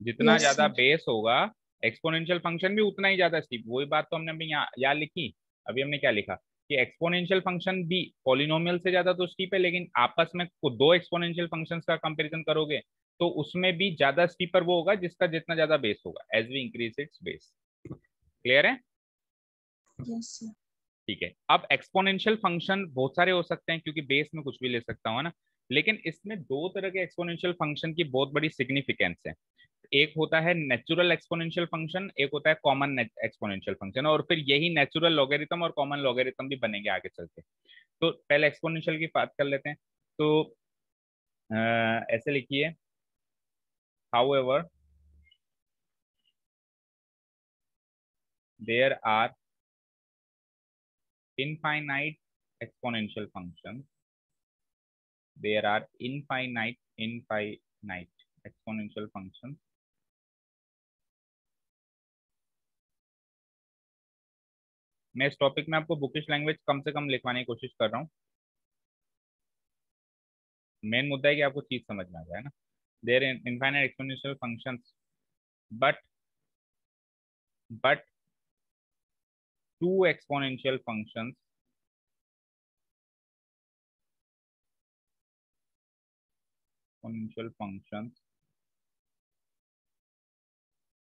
जितना यस ज्यादा सर। बेस होगा एक्सपोनेंशियल फंक्शन भी उतना ही ज्यादा स्टीप। वही बात तो हमने अभी यहाँ लिखी। अभी हमने क्या लिखा कि एक्सपोनेंशियल फंक्शन भी पॉलिनोमियल से ज्यादा तो स्टीप है, लेकिन आपस में दो एक्सपोनेंशियल फंक्शंस का कंपैरिजन करोगे तो उसमें भी ज्यादा स्टीपर वो होगा जिसका जितना ज्यादा बेस होगा, as we increase its base. Clear है? Yes sir. ठीक है, अब एक्सपोनेंशियल फंक्शन बहुत सारे हो सकते हैं क्योंकि बेस में कुछ भी ले सकता हूँ ना। लेकिन इसमें दो तरह के एक्सपोनेंशियल फंक्शन की बहुत बड़ी सिग्निफिकेंस है। एक होता है नेचुरल एक्सपोनेंशियल फंक्शन, एक होता है कॉमन एक्सपोनेंशियल फंक्शन, और फिर यही नेचुरल लॉगरिथम और कॉमन लॉगरिथम भी बनेंगे आगे चल के। तो पहले एक्सपोनेंशियल की बात कर लेते हैं। तो ऐसे लिखिए, however there are infinite exponential functions, there are infinite exponential functions मैं इस टॉपिक में आपको बुकिश लैंग्वेज कम से कम लिखवाने की कोशिश कर रहा हूँ। मेन मुद्दा है कि आपको चीज समझ में आ जाए ना। There infinite exponential functions but two exponential functions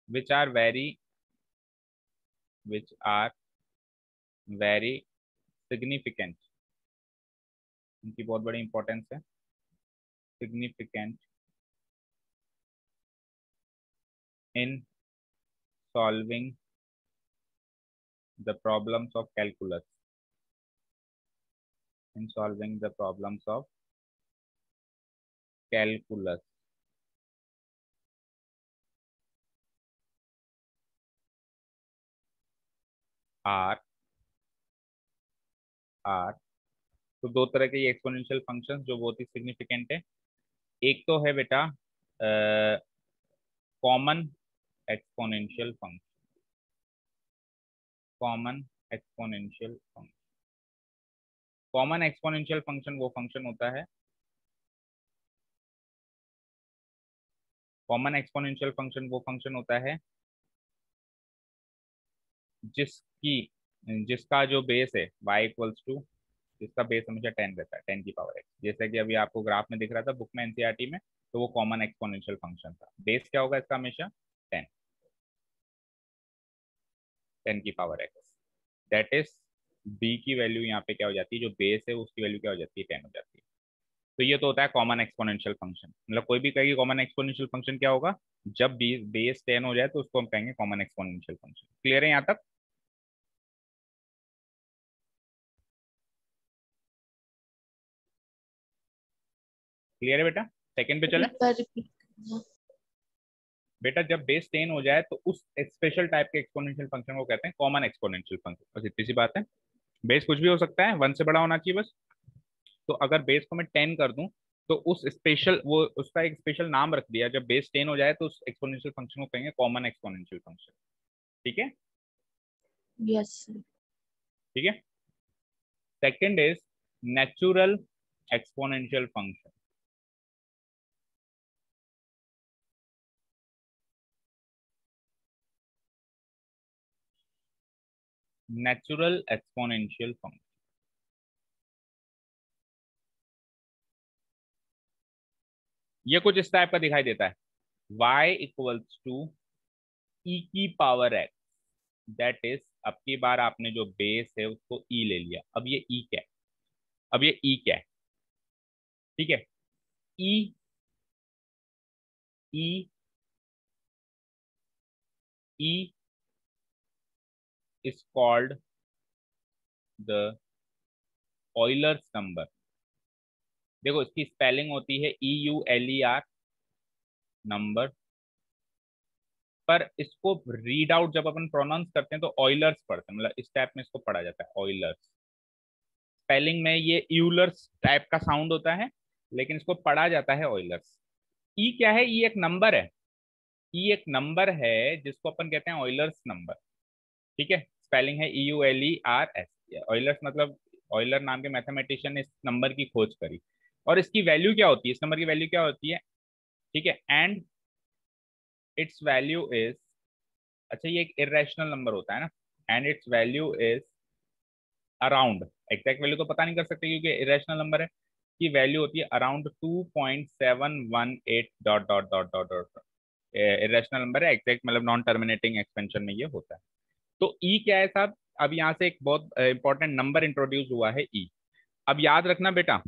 which are very significant, इनकी बहुत बड़ी इंपॉर्टेंस है, significant in solving the problems of calculus, in solving the problems of calculus are तो दो तरह के ये एक्सपोनेंशियल फंक्शंस जो बहुत ही सिग्निफिकेंट है। एक तो है बेटा common exponential function, common exponential function. Common exponential function वो फंक्शन होता है, कॉमन एक्सपोनेंशियल फंक्शन वो फंक्शन होता है जिसका जो बेस है y इक्वल्स टू, जिसका बेस हमेशा 10 रहता है, 10 की पावर x। जैसे कि अभी आपको ग्राफ में दिख रहा था बुक में एनसीईआरटी में, तो वो कॉमन एक्सपोनेंशियल फंक्शन था। बेस क्या होगा इसका? हमेशा 10, 10 की power x। That is b की वैल्यू यहाँ पे क्या हो जाती है, जो बेस है उसकी वैल्यू क्या हो जाती है, 10 हो जाती है। तो ये तो होता है कॉमन एक्सपोनेंशियल फंक्शन। मतलब कोई भी कहेगी कॉमन एक्सपोनेंशियल फंक्शन क्या होगा, जब बेस 10 हो जाए तो उसको हम कहेंगे कॉमन एक्सपोनेंशियल फंक्शन। क्लियर है यहाँ तक? क्लियर है बेटा? सेकंड पे चले। बेटा जब बेस 10 हो जाए तो उस स्पेशल टाइप के एक्सपोनेंशियल फंक्शन को कहते हैं कॉमन एक्सपोनेंशियल फंक्शन। बस इतनी सी बात है। बेस कुछ भी हो सकता है, 1 से बड़ा होना चाहिए बस। तो अगर बेस को मैं 10 कर दूं तो उस स्पेशल, वो उसका एक स्पेशल नाम रख दिया, जब बेस 10 हो जाए तो उस एक्सपोनेंशियल फंक्शन को कहेंगे कॉमन एक्सपोनेंशियल फंक्शन। ठीक है? यस। ठीक है। Second is natural exponential function. Natural exponential function ये कुछ इस टाइप का दिखाई देता है, y इक्वल्स टू e की पावर x। दैट इज, अब की बार आपने जो बेस है उसको e ले लिया। अब ये e क्या है? अब ये e क्या है? ठीक है, e e e is called the Euler's number। देखो इसकी स्पेलिंग होती है EULER नंबर, पर इसको रीड आउट जब अपन प्रोनाउंस करते हैं तो ऑयलर्स पढ़ते हैं। मतलब इस टाइप में इसको पढ़ा जाता है, ऑयलर्स। स्पेलिंग में ये यूलर्स टाइप का साउंड होता है, लेकिन इसको पढ़ा जाता है ऑयलर्स। ई क्या है? ई एक नंबर है। ई एक नंबर है जिसको अपन कहते हैं ऑयलर्स नंबर। ठीक है, स्पेलिंग है EULERS। ऑयलर्स मतलब ऑयलर नाम के मैथमेटिशियन ने इस नंबर की खोज करी। और इसकी वैल्यू क्या होती है, इस नंबर की वैल्यू क्या होती है? ठीक है, एंड इट्स वैल्यू इज, अच्छा ये एक इरेशनल नंबर होता है ना, and it's value is around, exact value तो पता नहीं कर सकते क्योंकि इरेशनल नंबर है, की वैल्यू होती है around 2.718 dot dot dot dot dot. Irrational number है, एग्जैक्ट मतलब नॉन टर्मिनेटिंग एक्सपेंशन में ये होता है। तो ई क्या है साहब? अब यहाँ से एक बहुत इंपॉर्टेंट नंबर इंट्रोड्यूस हुआ है ई। अब याद रखना बेटा,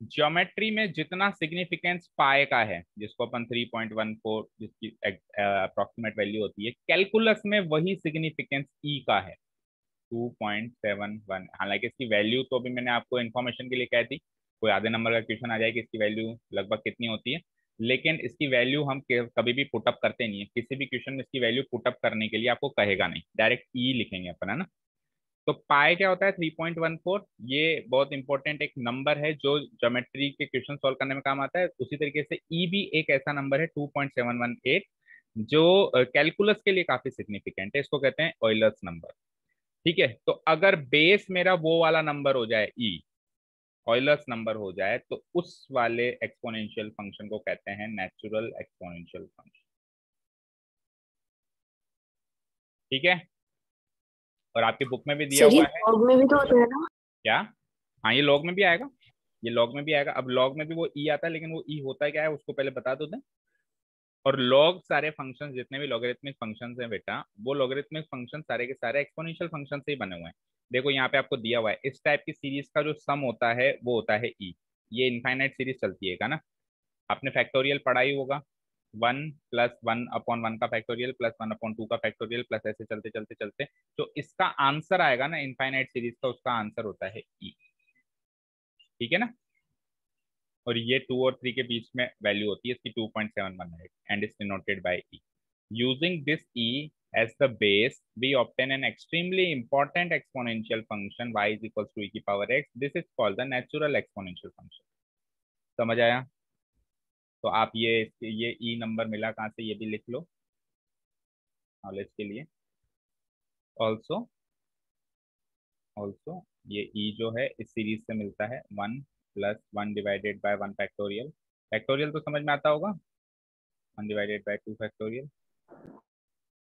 ज्योमेट्री में जितना सिग्निफिकेंस पाए का है, जिसको अपन 3.14 जिसकी अप्रोक्सीमेट वैल्यू होती है, कैलकुलस में वही सिग्निफिकेंस ई का है 2.71। हालांकि इसकी वैल्यू तो अभी मैंने आपको इन्फॉर्मेशन के लिए कह दी, कोई आधे नंबर का क्वेश्चन आ जाए कि इसकी वैल्यू लगभग कितनी होती है, लेकिन इसकी वैल्यू हम कभी भी पुटअप करते नहीं है। किसी भी क्वेश्चन में इसकी वैल्यू पुटअप करने के लिए आपको कहेगा नहीं, डायरेक्ट ई लिखेंगे अपन, है ना। तो पाई क्या होता है 3.14। ये बहुत इंपॉर्टेंट एक नंबर है जो ज्योमेट्री के क्वेश्चन सॉल्व करने में काम आता है। उसी तरीके से ई भी एक ऐसा नंबर है 2.718 जो कैलकुलस के लिए काफी सिग्निफिकेंट है, इसको कहते हैं ऑयलर्स नंबर। ठीक है, तो अगर बेस मेरा वो वाला नंबर हो जाए ई, ऑयलर्स नंबर हो जाए, तो उस वाले एक्सपोनेंशियल फंक्शन को कहते हैं नेचुरल एक्सपोनेंशियल फंक्शन। ठीक है, और आपकी बुक में भी दिया सर ये हुआ है। लॉग में भी तो होता है ना? क्या? हाँ, ये लॉग में भी आएगा, ये लॉग में भी आएगा। अब लॉग में भी वो ई आता है, लेकिन वो ई होता क्या है उसको पहले बता दो दें। और लॉग सारे फंक्शंस जितने भी लॉगरिथमिक फंक्शंस हैं बेटा, वो लॉगरिथमिक फंक्शन सारे के सारे एक्सपोनेंशियल फंक्शन से ही बने हुए हैं। देखो यहाँ पे आपको दिया हुआ है, इस टाइप की सीरीज का जो सम होता है वो होता है ई। ये इनफाइनाइट सीरीज चलती है ना, आपने फैक्टोरियल पढ़ा ही होगा। 1+1/1 का फैक्टोरियल प्लस 1/2 का फैक्टोरियल प्लस ऐसे चलते चलते चलते, तो इसका आंसर आएगा ना इनफाइनाइट सीरीज का, उसका आंसर होता है ई। ठीक है ना। और ये 2 और 3 के बीच में वैल्यू होती है इसकी 2.718 and is denoted by E. Using this E as the base, we obtain an extremely important exponential function y is equals to e की power x. This is called the natural exponential function. समझ आया? तो आप ये ई number मिला कहाँ से, ये भी लिख लो नॉलेज के लिए। ऑल्सो ऑल्सो ये ई जो है इस सीरीज से मिलता है 1+1 / 1 फैक्टोरियल। फैक्टोरियल तो समझ में आता होगा, 1/2 factorial,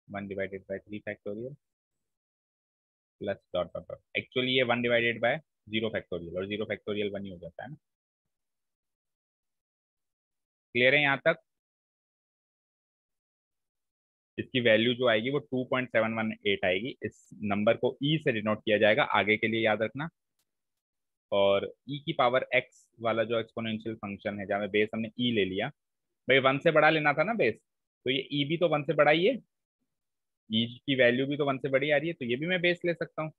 1/3 factorial plus dot dot dot. Actually ये 1/0 फैक्टोरियल, और 0 फैक्टोरियल 1 ही हो जाता है ना। क्लियर है यहाँ तक? इसकी वैल्यू जो आएगी वो 2.718 आएगी। इस नंबर को ई से डिनोट किया जाएगा आगे के लिए, याद रखना। और ई की पावर एक्स वाला जो एक्सपोनेंशियल फंक्शन है, जहाँ बेस हमने ई ले लिया, भाई 1 से बड़ा लेना था ना बेस, तो ये ई भी तो 1 से बड़ा ही है, ई की वैल्यू भी तो 1 से बड़ी आ रही है, तो ये भी मैं बेस ले सकता हूँ।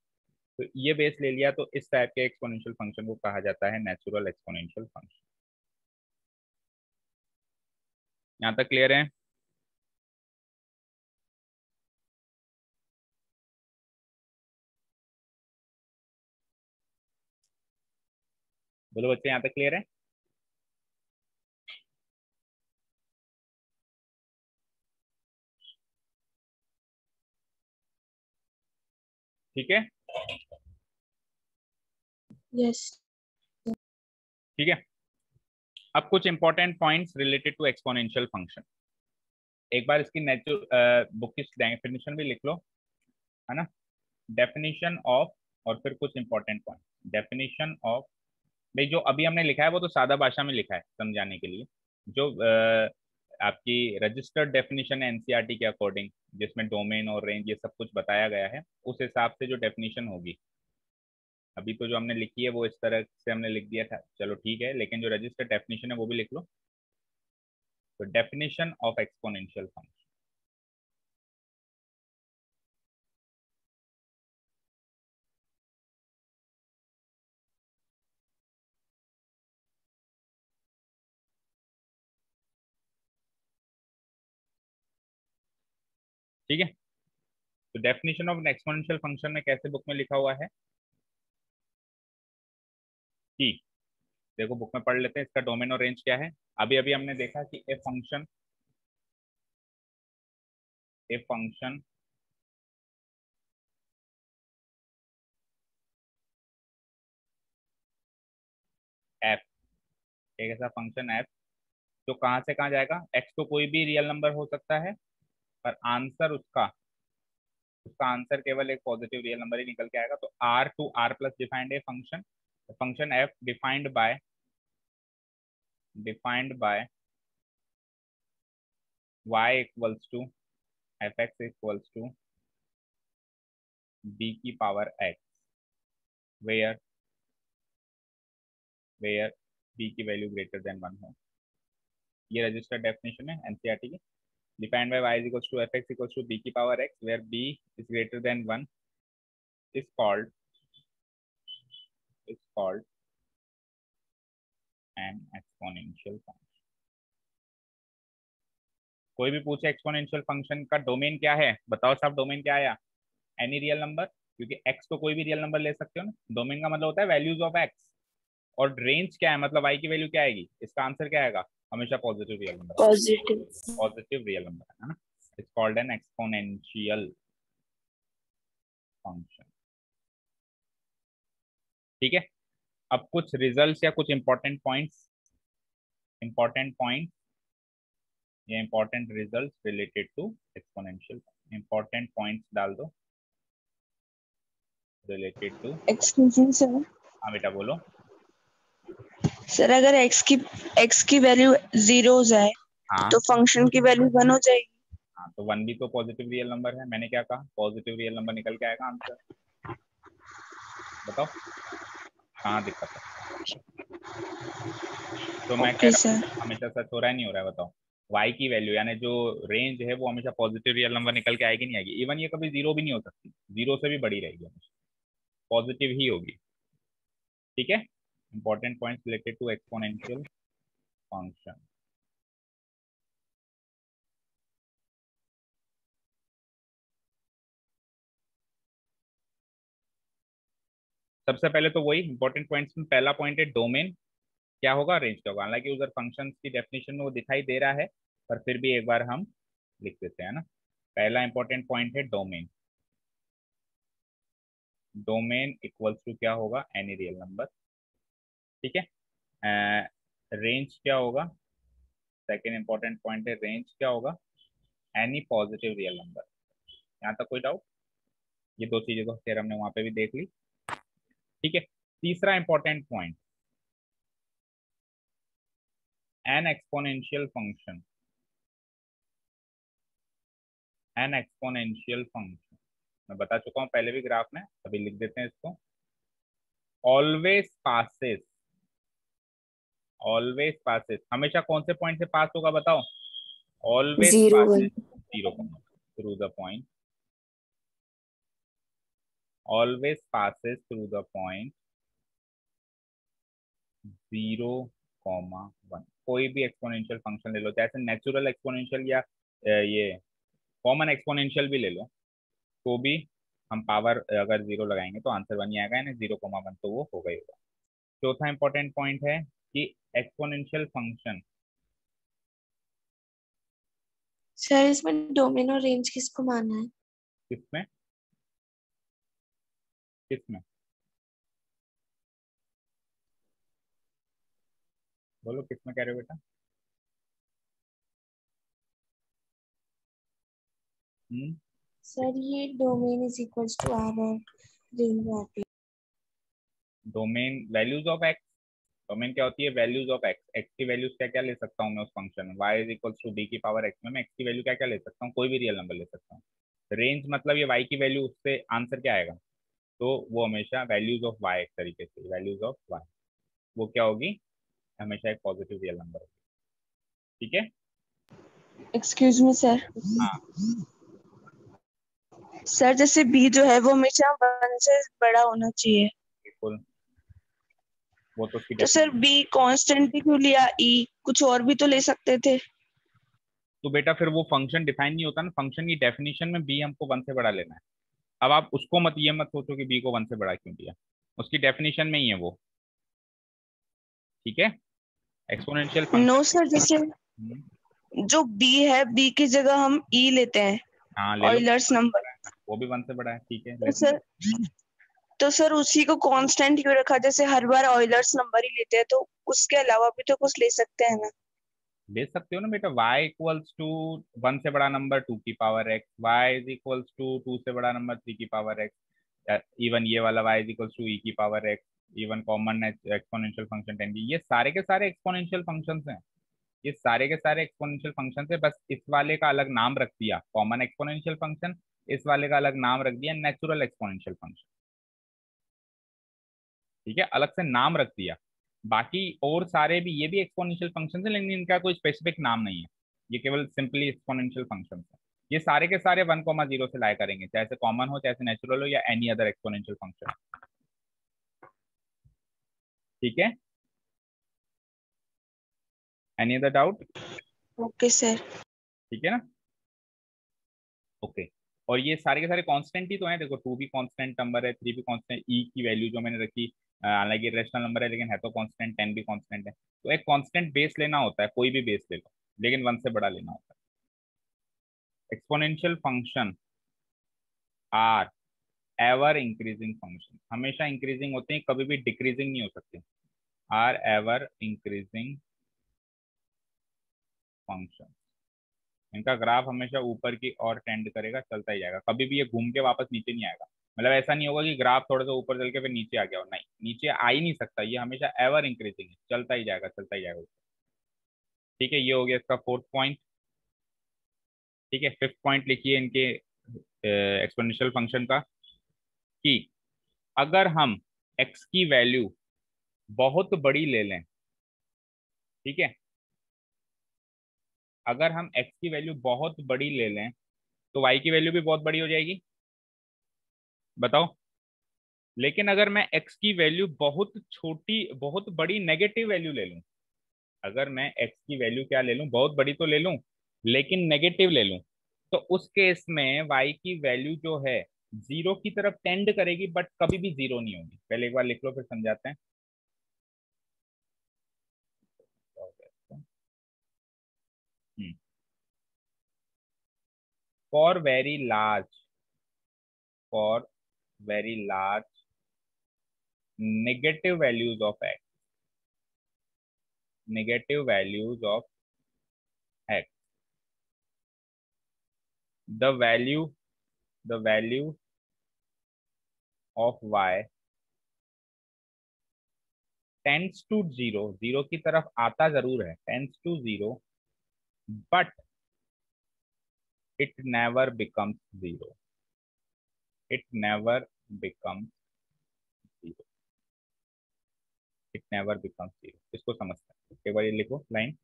तो ये बेस ले लिया, तो इस टाइप के एक्सपोनेंशियल फंक्शन को कहा जाता है नेचुरल एक्सपोनेंशियल फंक्शन। यहाँ तक क्लियर है? बोलो बच्चे, यहाँ तक क्लियर है? ठीक है, यस। ठीक है। अब कुछ important points related to exponential function. एक बार इसकी बुक की डेफिनेशन भी लिख लो, है ना। डेफिनेशन ऑफ, और फिर कुछ इंपॉर्टेंट पॉइंट। डेफिनेशन ऑफ, भाई जो अभी हमने लिखा है वो तो सादा भाषा में लिखा है समझाने के लिए। जो आपकी रजिस्टर्ड डेफिनेशन है एनसीईआरटी के अकॉर्डिंग, जिसमें डोमेन और रेंज ये सब कुछ बताया गया है, उस हिसाब से जो डेफिनेशन होगी, अभी तो जो हमने लिखी है वो इस तरह से हमने लिख दिया था, चलो ठीक है, लेकिन जो रजिस्टर्ड डेफिनेशन है वो भी लिख लो। तो डेफिनेशन ऑफ एक्सपोनेंशियल फंक्शन, ठीक है। तो डेफिनेशन ऑफ एक्सपोनेंशियल फंक्शन में कैसे बुक में लिखा हुआ है कि, देखो बुक में पढ़ लेते हैं इसका डोमेन और रेंज क्या है। अभी अभी हमने देखा कि ए फंक्शन एफ, एक ऐसा फंक्शन एफ जो कहाँ से कहाँ जाएगा, एक्स तो कोई भी रियल नंबर हो सकता है, पर आंसर उसका उसका आंसर केवल एक पॉजिटिव रियल नंबर ही निकल के आएगा। तो R to R plus defined a function, function F defined by y equals to F X equals to B की power X, where where b की वैल्यू ग्रेटर देन 1 हो। ये रजिस्टर्ड डेफिनेशन है NCERT की। Defined by y is equals to fx equals to b की power x where b is greater than 1 is called an exponential function। कोई भी पूछे exponential function का डोमेन क्या है, बताओ साहब डोमेन क्या आया? एनी रियल नंबर, क्योंकि x तो कोई भी रियल नंबर ले सकते हो ना। डोमेन का मतलब होता है वैल्यूज ऑफ x, और रेंज क्या है मतलब y की वैल्यू क्या आएगी, इसका आंसर क्या आएगा? हमेशा positive real number, positive real number है ना। It's called an exponential function. ठीक है, अब कुछ रिजल्ट्स या कुछ इंपॉर्टेंट पॉइंट्स या important results related to exponential. Important points डाल दो related to. Excuse me sir. हाँ बेटा बोलो। सर अगर x की वैल्यू 0 हो जाए हाँ तो फंक्शन की वैल्यू 1 हो जाएगी। हाँ, तो 1 भी तो पॉजिटिव रियल नंबर है। मैंने क्या कहा, पॉजिटिव रियल नंबर निकल के आएगा आंसर। बताओ कहाँ दिक्कत है? तो मैं कह ओके रहा हूँ सर। हमेशा सच हो रहा है नहीं हो रहा है, बताओ। y की वैल्यू यानी जो रेंज है वो हमेशा पॉजिटिव रियल नंबर निकल के आएगी नहीं आएगी? इवन ये कभी जीरो भी नहीं हो सकती, जीरो से भी बड़ी रहेगी, हमेशा पॉजिटिव ही होगी। ठीक है, important points related to exponential function. सबसे पहले तो वही इंपॉर्टेंट पॉइंट्स में पहला पॉइंट है डोमेन क्या होगा, रेंज क्या होगा। हालांकि उधर फंक्शंस की डेफिनेशन में वो दिखाई दे रहा है, पर फिर भी एक बार हम लिख देते हैं ना। पहला इंपॉर्टेंट पॉइंट है डोमेन। डोमेन इक्वल्स टू क्या होगा, एनी रियल नंबर। ठीक है, रेंज क्या होगा, सेकेंड इंपॉर्टेंट पॉइंट है रेंज क्या होगा, एनी पॉजिटिव रियल नंबर। यहाँ तक कोई डाउट? ये दो चीजें तो खैर हमने वहां पे भी देख ली। ठीक है, तीसरा important point, N exponential function. N exponential function मैं बता चुका हूँ पहले भी ग्राफ में, अभी लिख देते हैं इसको। ऑलवेज पासेस हमेशा कौन से पॉइंट से पास होगा बताओ? Always 0 passes 1। Zero through the point. Always passes through the point 0, 1। कोई भी एक्सपोनेंशियल फंक्शन ले लो, जैसे नेचुरल एक्सपोनेंशियल या ये कॉमन एक्सपोनेंशियल भी ले लो, तो भी हम पावर अगर 0 लगाएंगे तो आंसर 1 ही आएगा, यानी 0, 1 तो वो होगा ही होगा। चौथा इंपॉर्टेंट पॉइंट है कि एक्सपोनेंशियल फंक्शन। सर इसमें डोमेन और रेंज किसको मानना है? किसमें किसमें बोलो, किसमें कह रहे हो बेटा? सर ये domain is equals to R और रेंज आती है। Domain values of x. Domain क्या होती है? Values of x. एक्स की वैल्यूज क्या क्या ले सकता हूँ मैं उस फंक्शन में? Y is equals to d की पावर एक्स में मैं एक्स की वैल्यू क्या क्या ले सकता हूँ? कोई भी रियल नंबर ले सकता हूँ। रेंज मतलब ये वाई की वैल्यू, उससे आंसर क्या आएगा? तो वो हमेशा वैल्यूज ऑफ वाई, एक तरीके से वैल्यूज ऑफ वाई वो क्या होगी, हमेशा एक पॉजिटिव रियल नंबर होगी। ठीक है, एक्सक्यूज मी सर। हाँ सर जैसे बी जो है वो हमेशा 1 से बड़ा होना चाहिए, बिल्कुल, वो तो उसकी तो सर डेफिनेशन। बी कांस्टेंट भी क्यों लिया? ई कुछ और भी तो ले सकते थे। तो बेटा फिर वो फंक्शन डिफाइन नहीं होता ना, फंक्शन की डेफिनेशन में बी हमको 1 से बड़ा लेना है। अब आप उसको मत ये मत सोचो कि बी को 1 से बड़ा क्यों दिया, उसकी डेफिनेशन में ही है वो। ठीक है, एक्सपोनेंशियल नो फंक्शन। सर, जैसे जो बी है बी की जगह हम ई लेते हैं, हाँ ले लो, ऑयलर्स नंबर। वो भी 1 से बड़ा है। ठीक है, तो सर उसी को कांस्टेंट क्यों रखा? जैसे हर बार ऑयलर्स नंबर ही लेते हैं, तो उसके अलावा भी तो कुछ ले सकते हैं ना। ले सकते हो ना बेटा। y इक्वल्स टू 1 से बड़ा नंबर 2 की power x, y is equals to 2 से बड़ा नंबर 3 की पावर x, इवन ये वाला y is equals to e की power x, even common exponential function 10 की। ये सारे के सारे एक्सपोनेंशियल फंक्शंस हैं, ये सारे के सारे एक्सपोनेंशियल फंक्शन है। बस इस वाले का अलग नाम रख दिया कॉमन एक्सपोनेंशियल फंक्शन, इस वाले का अलग नाम रख दिया नेचुरल एक्सपोनेंशियल फंक्शन। ठीक है, अलग से नाम रख दिया। बाकी और सारे भी, ये भी एक्सपोनेंशियल फंक्शन है, लेकिन इनका कोई स्पेसिफिक नाम नहीं है, ये केवल सिंपली एक्सपोनेंशियल फंक्शन है। ये सारे के सारे 1,0 से लाया करेंगे, चाहे से कॉमन हो, चाहे से नेचुरल हो, या एनी अदर एक्सपोनेंशियल फंक्शन। ठीक है, any other doubt? Okay sir. ठीक है ना, ओके। और ये सारे के सारे कांस्टेंट ही तो हैं, देखो 2 भी कांस्टेंट नंबर है, 3 भी कांस्टेंट, ई की वैल्यू जो मैंने रखी, हालांकि रेशनल नंबर है लेकिन है तो कांस्टेंट, 10 भी कांस्टेंट है। तो एक कांस्टेंट बेस लेना होता है, कोई भी बेस ले लो, लेकिन 1 से बड़ा लेना होता है। Exponential function are ever increasing function, हमेशा इंक्रीजिंग होते हैं, कभी भी डिक्रीजिंग नहीं हो सकते। आर एवर इंक्रीजिंग फंक्शन, इनका ग्राफ हमेशा ऊपर की ओर टेंड करेगा, चलता ही जाएगा, कभी भी ये घूम के वापस नीचे नहीं आएगा। मतलब ऐसा नहीं होगा कि ग्राफ थोड़ा सा ऊपर चल के फिर नीचे आ गया हो, नहीं, नीचे आ ही नहीं सकता, ये हमेशा एवर इंक्रीजिंग है, चलता ही जाएगा, चलता ही जाएगा। ठीक है, ये हो गया इसका 4th पॉइंट। ठीक है, 5th पॉइंट लिखिए इनके एक्सपोनेंशियल फंक्शन का, कि अगर हम x की वैल्यू बहुत बड़ी ले लें, ठीक है, अगर हम x की वैल्यू बहुत बड़ी ले लें तो y की वैल्यू भी बहुत बड़ी हो जाएगी, बताओ। लेकिन अगर मैं x की वैल्यू बहुत छोटी, बहुत बड़ी नेगेटिव वैल्यू ले लूं, अगर मैं x की वैल्यू क्या ले लूं, बहुत बड़ी तो ले लूं लेकिन नेगेटिव ले लूं, तो उस केस में y की वैल्यू जो है जीरो की तरफ टेंड करेगी, बट कभी भी जीरो नहीं होगी। पहले एक बार लिख लो फिर समझाते हैं। For very large, for very large negative values of x, negative values of x, the value of y tends to zero, zero की तरफ आता जरूर है, tends to zero, but it never becomes zero, it never becomes zero, it never becomes zero। इसको समझते हैं, एक बार ये लिखो लाइन।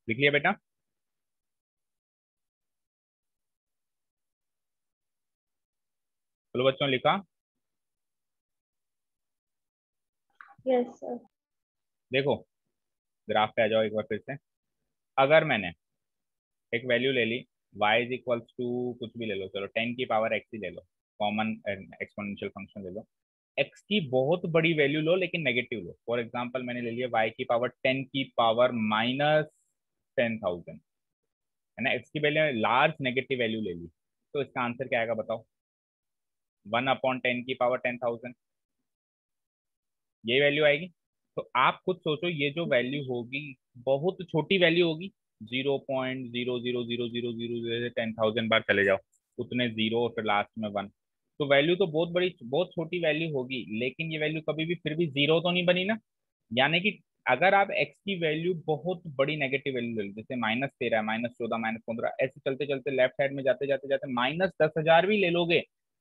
लिख लिया बेटा? चलो बच्चों, लिखा? Yes sir. देखो ग्राफ पे आ जाओ एक बार फिर से। अगर मैंने एक वैल्यू ले ली, y इज इक्वल्स टू कुछ भी ले लो, चलो 10 की पावर x ही ले लो, कॉमन एक्सपोनेंशियल फंक्शन ले लो। x की बहुत बड़ी वैल्यू लो लेकिन नेगेटिव लो, फॉर एग्जांपल मैंने ले लिया y की पावर 10 की पावर -10,000, है ना, x की वैल्यू लार्ज नेगेटिव वैल्यू ले ली, तो इसका आंसर क्या आएगा बताओ? 1/10 की पावर 10,000, ये वैल्यू आएगी। तो आप खुद सोचो, ये जो वैल्यू होगी बहुत छोटी वैल्यू होगी, 0.00000 10,000 बार चले जाओ, उतने जीरो और फिर लास्ट में 1, तो वैल्यू तो बहुत बड़ी, बहुत छोटी वैल्यू होगी, लेकिन ये वैल्यू कभी भी फिर भी जीरो तो नहीं बनी ना। यानी कि अगर आप x की वैल्यू बहुत बड़ी नेगेटिव वैल्यू ले लो, जैसे -13, -14, -15, ऐसे चलते चलते लेफ्ट साइड में जाते जाते जाते -10,000 भी ले लोगे,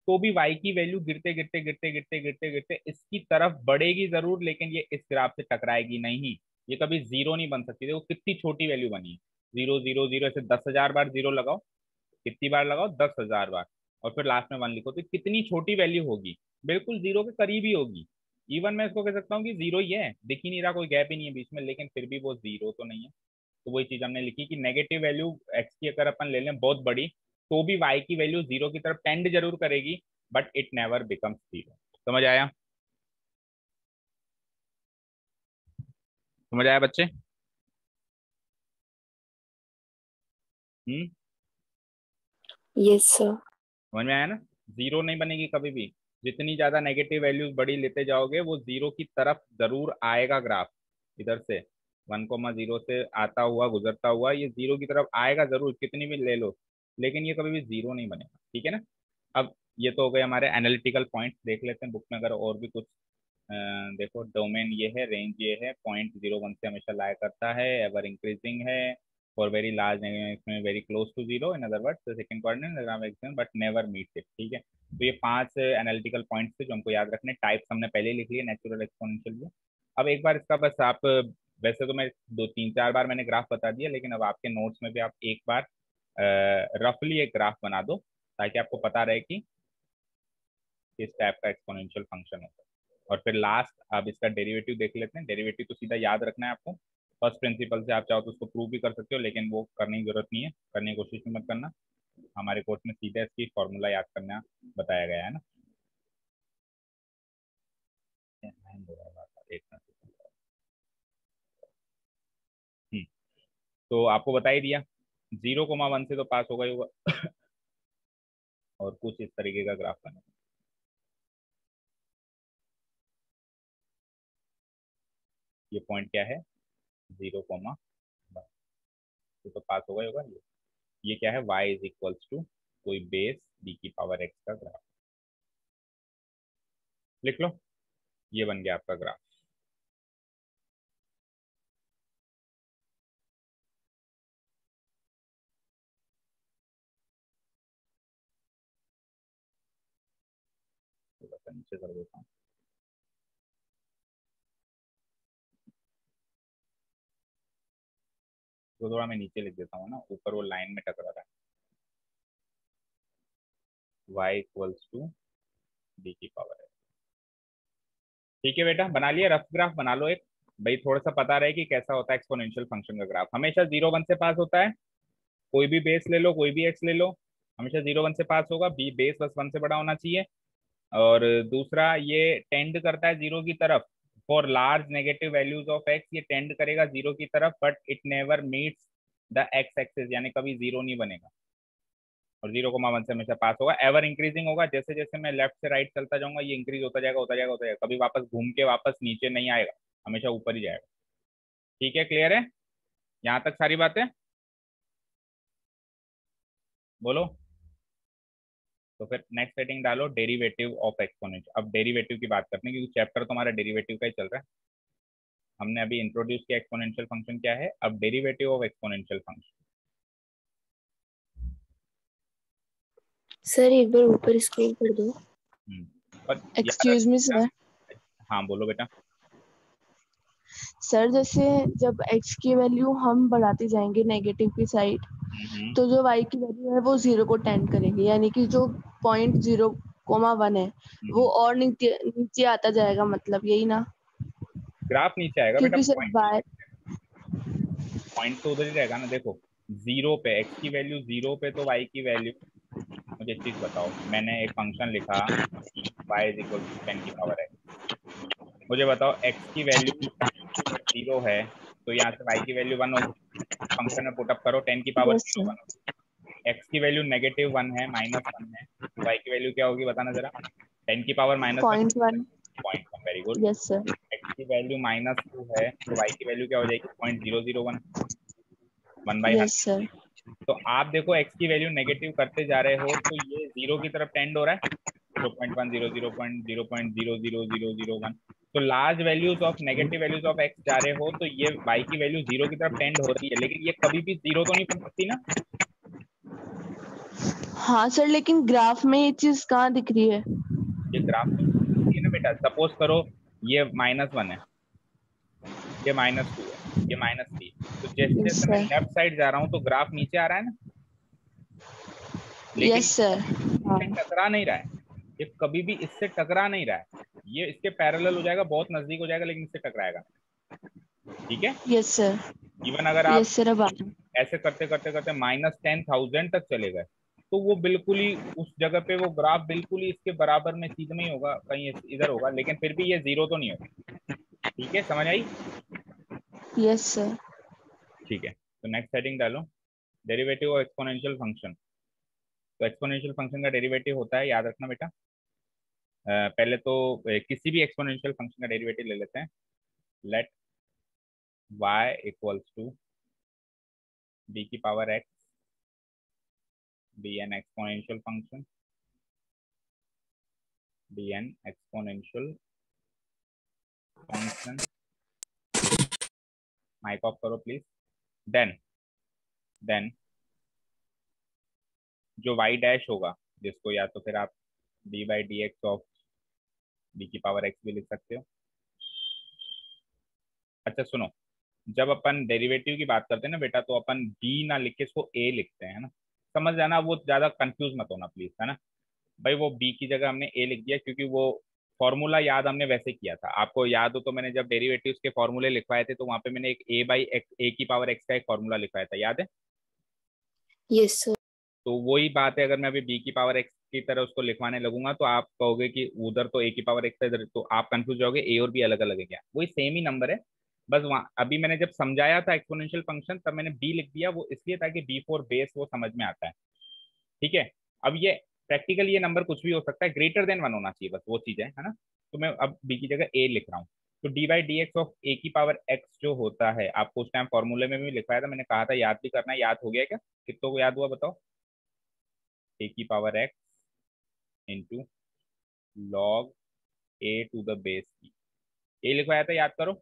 तो भी y की वैल्यू गिरते गिरते गिरते गिरते गिरते गिरते इसकी तरफ बढ़ेगी जरूर, लेकिन ये इस ग्राफ से टकराएगी नहीं, ये कभी जीरो नहीं बन सकती। देखो कितनी छोटी वैल्यू बनी है, 0 0 0, ऐसे 10,000 बार जीरो लगाओ, कितनी बार लगाओ, 10,000 बार, और फिर लास्ट में 1 लिखो, तो कितनी छोटी वैल्यू होगी, बिल्कुल जीरो के करीब ही होगी। इवन मैं इसको कह सकता हूँ कि जीरो ही है, दिख ही नहीं रहा, कोई गैप ही नहीं है बीच में, लेकिन फिर भी वो जीरो तो नहीं है। तो वही चीज हमने लिखी कि नेगेटिव वैल्यू एक्स की अगर अपन ले लें बहुत बड़ी, तो भी वाई की वैल्यू जीरो की तरफ टेंड जरूर करेगी, but it never becomes zero. समझ आया? समझ आया बच्चे? हम्म, यस सर। समझ में आया ना? जीरो नहीं बनेगी कभी भी, जितनी ज्यादा नेगेटिव वैल्यूज बड़ी लेते जाओगे वो जीरो की तरफ जरूर आएगा ग्राफ, इधर से 1,0 से आता हुआ गुजरता हुआ ये जीरो की तरफ आएगा जरूर, कितनी भी ले लो, लेकिन ये कभी भी जीरो नहीं बनेगा। ठीक है ना? अब ये तो हो गए हमारे एनालिटिकल पॉइंट्स। देख लेते हैं बुक में अगर और भी कुछ। देखो डोमेन ये है, रेंज ये है, 0.01 से हमेशा लाई करता है, एवर इंक्रीजिंग है, फॉर वेरी लार्ज इसमें very close to zero, in other words second coordinate but never meet it. ठीक है, तो ये 5 एनालिटिकल पॉइंट्स थे जो हमको याद रखने। टाइप्स हमने पहले ही लिख लिए, नेचुरल, एक्सपोनेंशियल भी। अब एक बार इसका बस आप, वैसे तो मैं 2 3 4 बार मैंने ग्राफ बता दिया, लेकिन अब आपके नोट्स में भी आप एक बार रफली एक ग्राफ बना दो, ताकि आपको पता रहे कि किस टाइप का एक्सपोनेंशियल फंक्शन होता है। और फिर लास्ट अब इसका डेरिवेटिव देख लेते हैं। डेरिवेटिव तो सीधा याद रखना है आपको, फर्स्ट प्रिंसिपल से। आप चाहो तो उसको प्रूव भी कर सकते हो, लेकिन वो करने की जरूरत नहीं है, करने की कोशिश भी मत करना। हमारे कोर्स में सीधा इसकी फॉर्मूला याद करना बताया गया है ना। एक मिनट। तो आपको बता ही दिया, 0,1 से तो पास होगा ही होगा। और कुछ इस तरीके का ग्राफ बने, ये पॉइंट क्या है, 0,1 तो पास होगा ही होगा। ये क्या है, y इज इक्वल्स टू कोई बेस b की पावर x का ग्राफ। लिख लो, ये बन गया आपका ग्राफ। नीचे कर देता हूँ। तो थोड़ा मैं नीचे लिख देता हूँ ना, ऊपर वो लाइन में टकरा रहा है, y इक्वल्स टू b की पावर x। ठीक है बेटा, बना लिया, रफ ग्राफ बना लो एक। भाई थोड़ा सा पता रहे कि कैसा होता है एक्सपोनेंशियल फंक्शन का ग्राफ। हमेशा 0,1 से पास होता है, कोई भी बेस ले लो, कोई भी एक्स ले लो, हमेशा 0,1 से पास होगा। बी बेस बस 1 से बड़ा होना चाहिए। और दूसरा, ये टेंड करता है जीरो की तरफ। For large negative values of x ये टेंड करेगा जीरो की तरफ, but it never meets the x axis, यानी कभी जीरो नहीं बनेगा। और 0,1 से हमेशा पास होगा। एवर इंक्रीजिंग होगा, जैसे जैसे मैं लेफ्ट से राइट चलता जाऊंगा ये इंक्रीज होता जाएगा, होता जाएगा, होता जाएगा, कभी वापस घूम के वापस नीचे नहीं आएगा, हमेशा ऊपर ही जाएगा। ठीक है, क्लियर है यहाँ तक सारी बातें? बोलो। तो फिर नेक्स्ट सेटिंग डालो, डेरिवेटिव ऑफ एक्सपोनेंशियल। अब डेरिवेटिव की बात करते हैं, क्योंकि चैप्टर तो हमारा डेरिवेटिव का ही चल रहा है। हमने अभी इंट्रोड्यूस किया एक्सपोनेंशियल फंक्शन क्या है, अब derivative of exponential function. Sir एक बार ऊपर स्क्रॉल कर दो। पर एक्सक्यूज मी सर। हाँ बोलो बेटा। सर जैसे जब x की वैल्यू हम बढ़ाते जाएंगे नेगेटिव की साइड, तो जो y की वैल्यू है वो 0 को टेंड करेगी, यानी कि जो 0.0,1 है वो और नीचे नीचे आता जाएगा, मतलब यही ना? ग्राफ नीचे आएगा बेटा, क्योंकि सर बाय पॉइंट तो उधर ही रहेगा ना। देखो जीरो पे x की वैल्यू, जीरो पे तो y की वैल्यू। मुझे एक चीज बताओ, मैंने एक फंक्शन लिखा y इज इक्वल टू 10 की पावर x। मुझे बताओ x की वैल्यू जीरो है, तो यहाँ से y की वैल्यू 1 होगी। फंक्शन में पुटअप करो, 10 की पावर यस जीरो सर, 1 होगी। x की वैल्यू -1 है, -1 है, तो y की वैल्यू क्या होगी बताना जरा। 10 की power -1, 0.1। 0.1, very good. Yes sir. x की वैल्यू -2 है, तो y की वैल्यू क्या हो जाएगी, 0.001, 1/100। Yes sir. तो आप देखो x की वैल्यू नेगेटिव करते जा रहे हो, तो ये जीरो की तरफ टेंड हो रहा है, 0.1, 0.0.0000001। तो large values of negative values of x जा रहे हो, तो ये y की वैल्यू जीरो की तरफ टेंड हो रही है, लेकिन ये कभी भी जीरो तो नहीं बन सकती ना। हाँ सर, लेकिन ग्राफ में ये चीज कहाँ दिख रही है? ये ग्राफ में है ना बेटा, सपोज करो ये -1 है, ये -2 है, ये -3 है, तो जैसे यस जैसे मैं सर। लेफ्ट साइड जा रहा हूँ तो ग्राफ नीचे आ रहा है ना, लेकिन यस सर। हाँ। इससे टकरा नहीं रहा है। ये कभी भी इससे टकरा नहीं रहा है, ये इसके पैरेलल हो जाएगा, बहुत नजदीक हो जाएगा, लेकिन इससे टकराएगा। ठीक है, यस सर। इवन अगर आप यस सर। अब ऐसे करते करते करते -10,000 तक चले गए, तो वो बिल्कुल ही उस जगह पे वो ग्राफ बिल्कुल ही इसके बराबर में सीध में ही होगा, कहीं इधर होगा, लेकिन फिर भी ये जीरो तो नहीं होगा। ठीक है, समझ आई? Yes sir. ठीक है, तो नेक्स्ट सेटिंग डालो, डेरिवेटिव ऑफ एक्सपोनेंशियल फंक्शन। तो एक्सपोनेंशियल फंक्शन का डेरिवेटिव होता है, याद रखना बेटा। पहले तो किसी भी एक्सपोनेंशियल फंक्शन का डेरिवेटिव ले लेते हैं। Let y equals to b की power x be an exponential function. be an exponential function, mike off करो प्लीज, देन जो y डैश होगा, जिसको या तो फिर आप d by D x of b की पावर x भी लिख सकते हो। अच्छा सुनो, जब अपन डेरिवेटिव की बात करते हैं ना बेटा, तो अपन b ना लिख के इसको a लिखते हैं ना, समझ जाना, वो ज्यादा कंफ्यूज मत होना प्लीज, है ना भाई। वो b की जगह हमने a लिख दिया क्योंकि वो फॉर्मूला याद हमने वैसे किया था। आपको याद हो तो मैंने जब डेरिवेटिव्स के फॉर्मूले लिखवाए थे तो वहां पे मैंने एक a बाई a की पावर x का एक फॉर्मूला लिखवाया था, याद है? Yes sir. तो वही बात है, अगर मैं अभी b की पावर x की तरह उसको लिखवाने लगूंगा तो आप कहोगे कि उधर तो a की पावर x है, इधर तो आप कंफ्यूज होगे, a और b अलग अलग है क्या? वही सेम ही नंबर है, बस वहां अभी मैंने जब समझाया था एक्सपोनेंशियल फंक्शन तब मैंने b लिख दिया, वो इसलिए ताकि b फॉर बेस वो समझ में आता है, ठीक है। अब ये प्रैक्टिकल ये नंबर कुछ भी हो सकता है, ग्रेटर देन 1 होना चाहिए, बस वो चीज है ना। तो मैं अब b की जगह a लिख रहा हूँ। तो D by D x of A की पावर x जो होता है, आपको उस टाइम फॉर्मूले में भी लिखवाया था, मैंने कहा था याद भी करना है, याद हो गया क्या? कितनों को याद हुआ बताओ? ए की power x into log a to the base की, ए लिखवाया था, याद करो,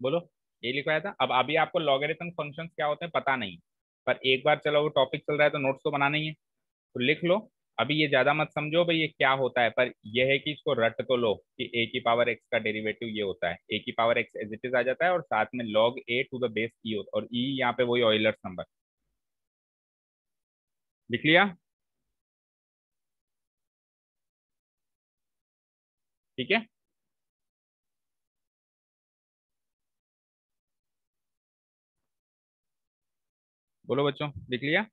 बोलो, ए लिखवाया था। अब अभी आपको लॉगरिथम फंक्शंस क्या होते हैं पता नहीं, पर एक बार चलो वो टॉपिक चल रहा है तो नोट्स तो बनाना ही है, तो लिख लो। अभी ये ज्यादा मत समझो भाई ये क्या होता है, पर यह है कि इसको रट तो लो कि ए की पावर एक्स का डेरिवेटिव ये होता है, ए की power x as it is आ जाता है और साथ में log a to the base e होता है, और ई यहाँ पे वही ऑयलर्स नंबर, लिख लिया? ठीक है, बोलो बच्चों, लिख लिया?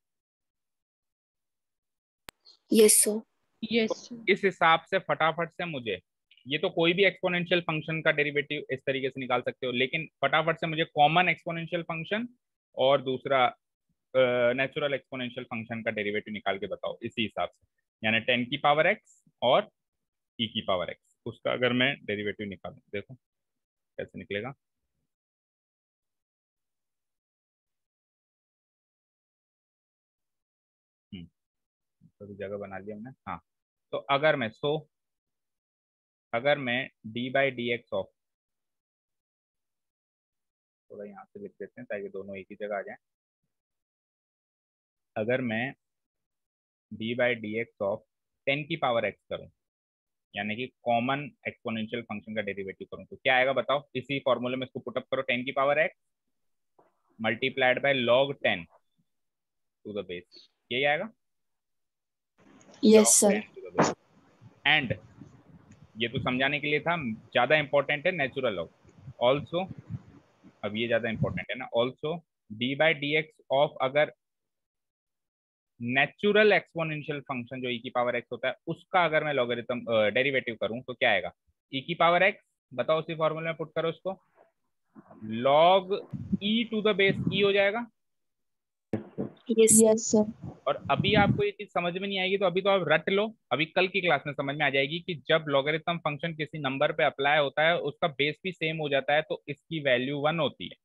Yes sir. यस तो इस हिसाब से फटाफट से मुझे, ये तो कोई भी एक्सपोनेंशियल फंक्शन का डेरिवेटिव इस तरीके से निकाल सकते हो, लेकिन फटाफट से मुझे कॉमन एक्सपोनेंशियल फंक्शन और दूसरा नेचुरल एक्सपोनेंशियल फंक्शन का डेरिवेटिव निकाल के बताओ इसी हिसाब से, यानी 10 की पावर एक्स और ई की पावर एक्स, उसका अगर मैं डेरिवेटिव निकालूं, देखो कैसे निकलेगा। तो जगह बना लिया मैंने, हाँ। तो अगर मैं D by D x of, थोड़ा यहाँ से लिख देते हैं ताकि दोनों एक ही जगह आ जाए। अगर मैं D by D x of 10 की पावर एक्स करूं, यानी कि कॉमन एक्सपोनेंशियल फंक्शन का डेरिवेटिव करूं, तो क्या आएगा बताओ? इसी फॉर्मूले में इसको पुटअप करो, 10 की power x multiplied by log 10 to the base, यही आएगा, yes log sir. 10 to the base. And ये तो समझाने के लिए था, ज्यादा इंपॉर्टेंट है नेचुरल लॉग ऑल्सो, अब ये ज्यादा इंपॉर्टेंट है ना, also D by D x of, अगर नेचुरल एक्सपोनेंशियल फंक्शन जो ई की पावर एक्स होता है उसका अगर मैं लॉगरिथम डेरिवेटिव करूं तो क्या आएगा? ई की पावर एक्स, बताओ उसी फॉर्मूले में पुट करो उसको, log e to the base e हो जाएगा। Yes yes sir. और अभी आपको ये चीज समझ में नहीं आएगी तो अभी तो आप रट लो, अभी कल की क्लास में समझ में आ जाएगी कि जब लॉगरिथम फंक्शन किसी नंबर पे अप्लाई होता है उसका बेस भी सेम हो जाता है तो इसकी वैल्यू 1 होती है।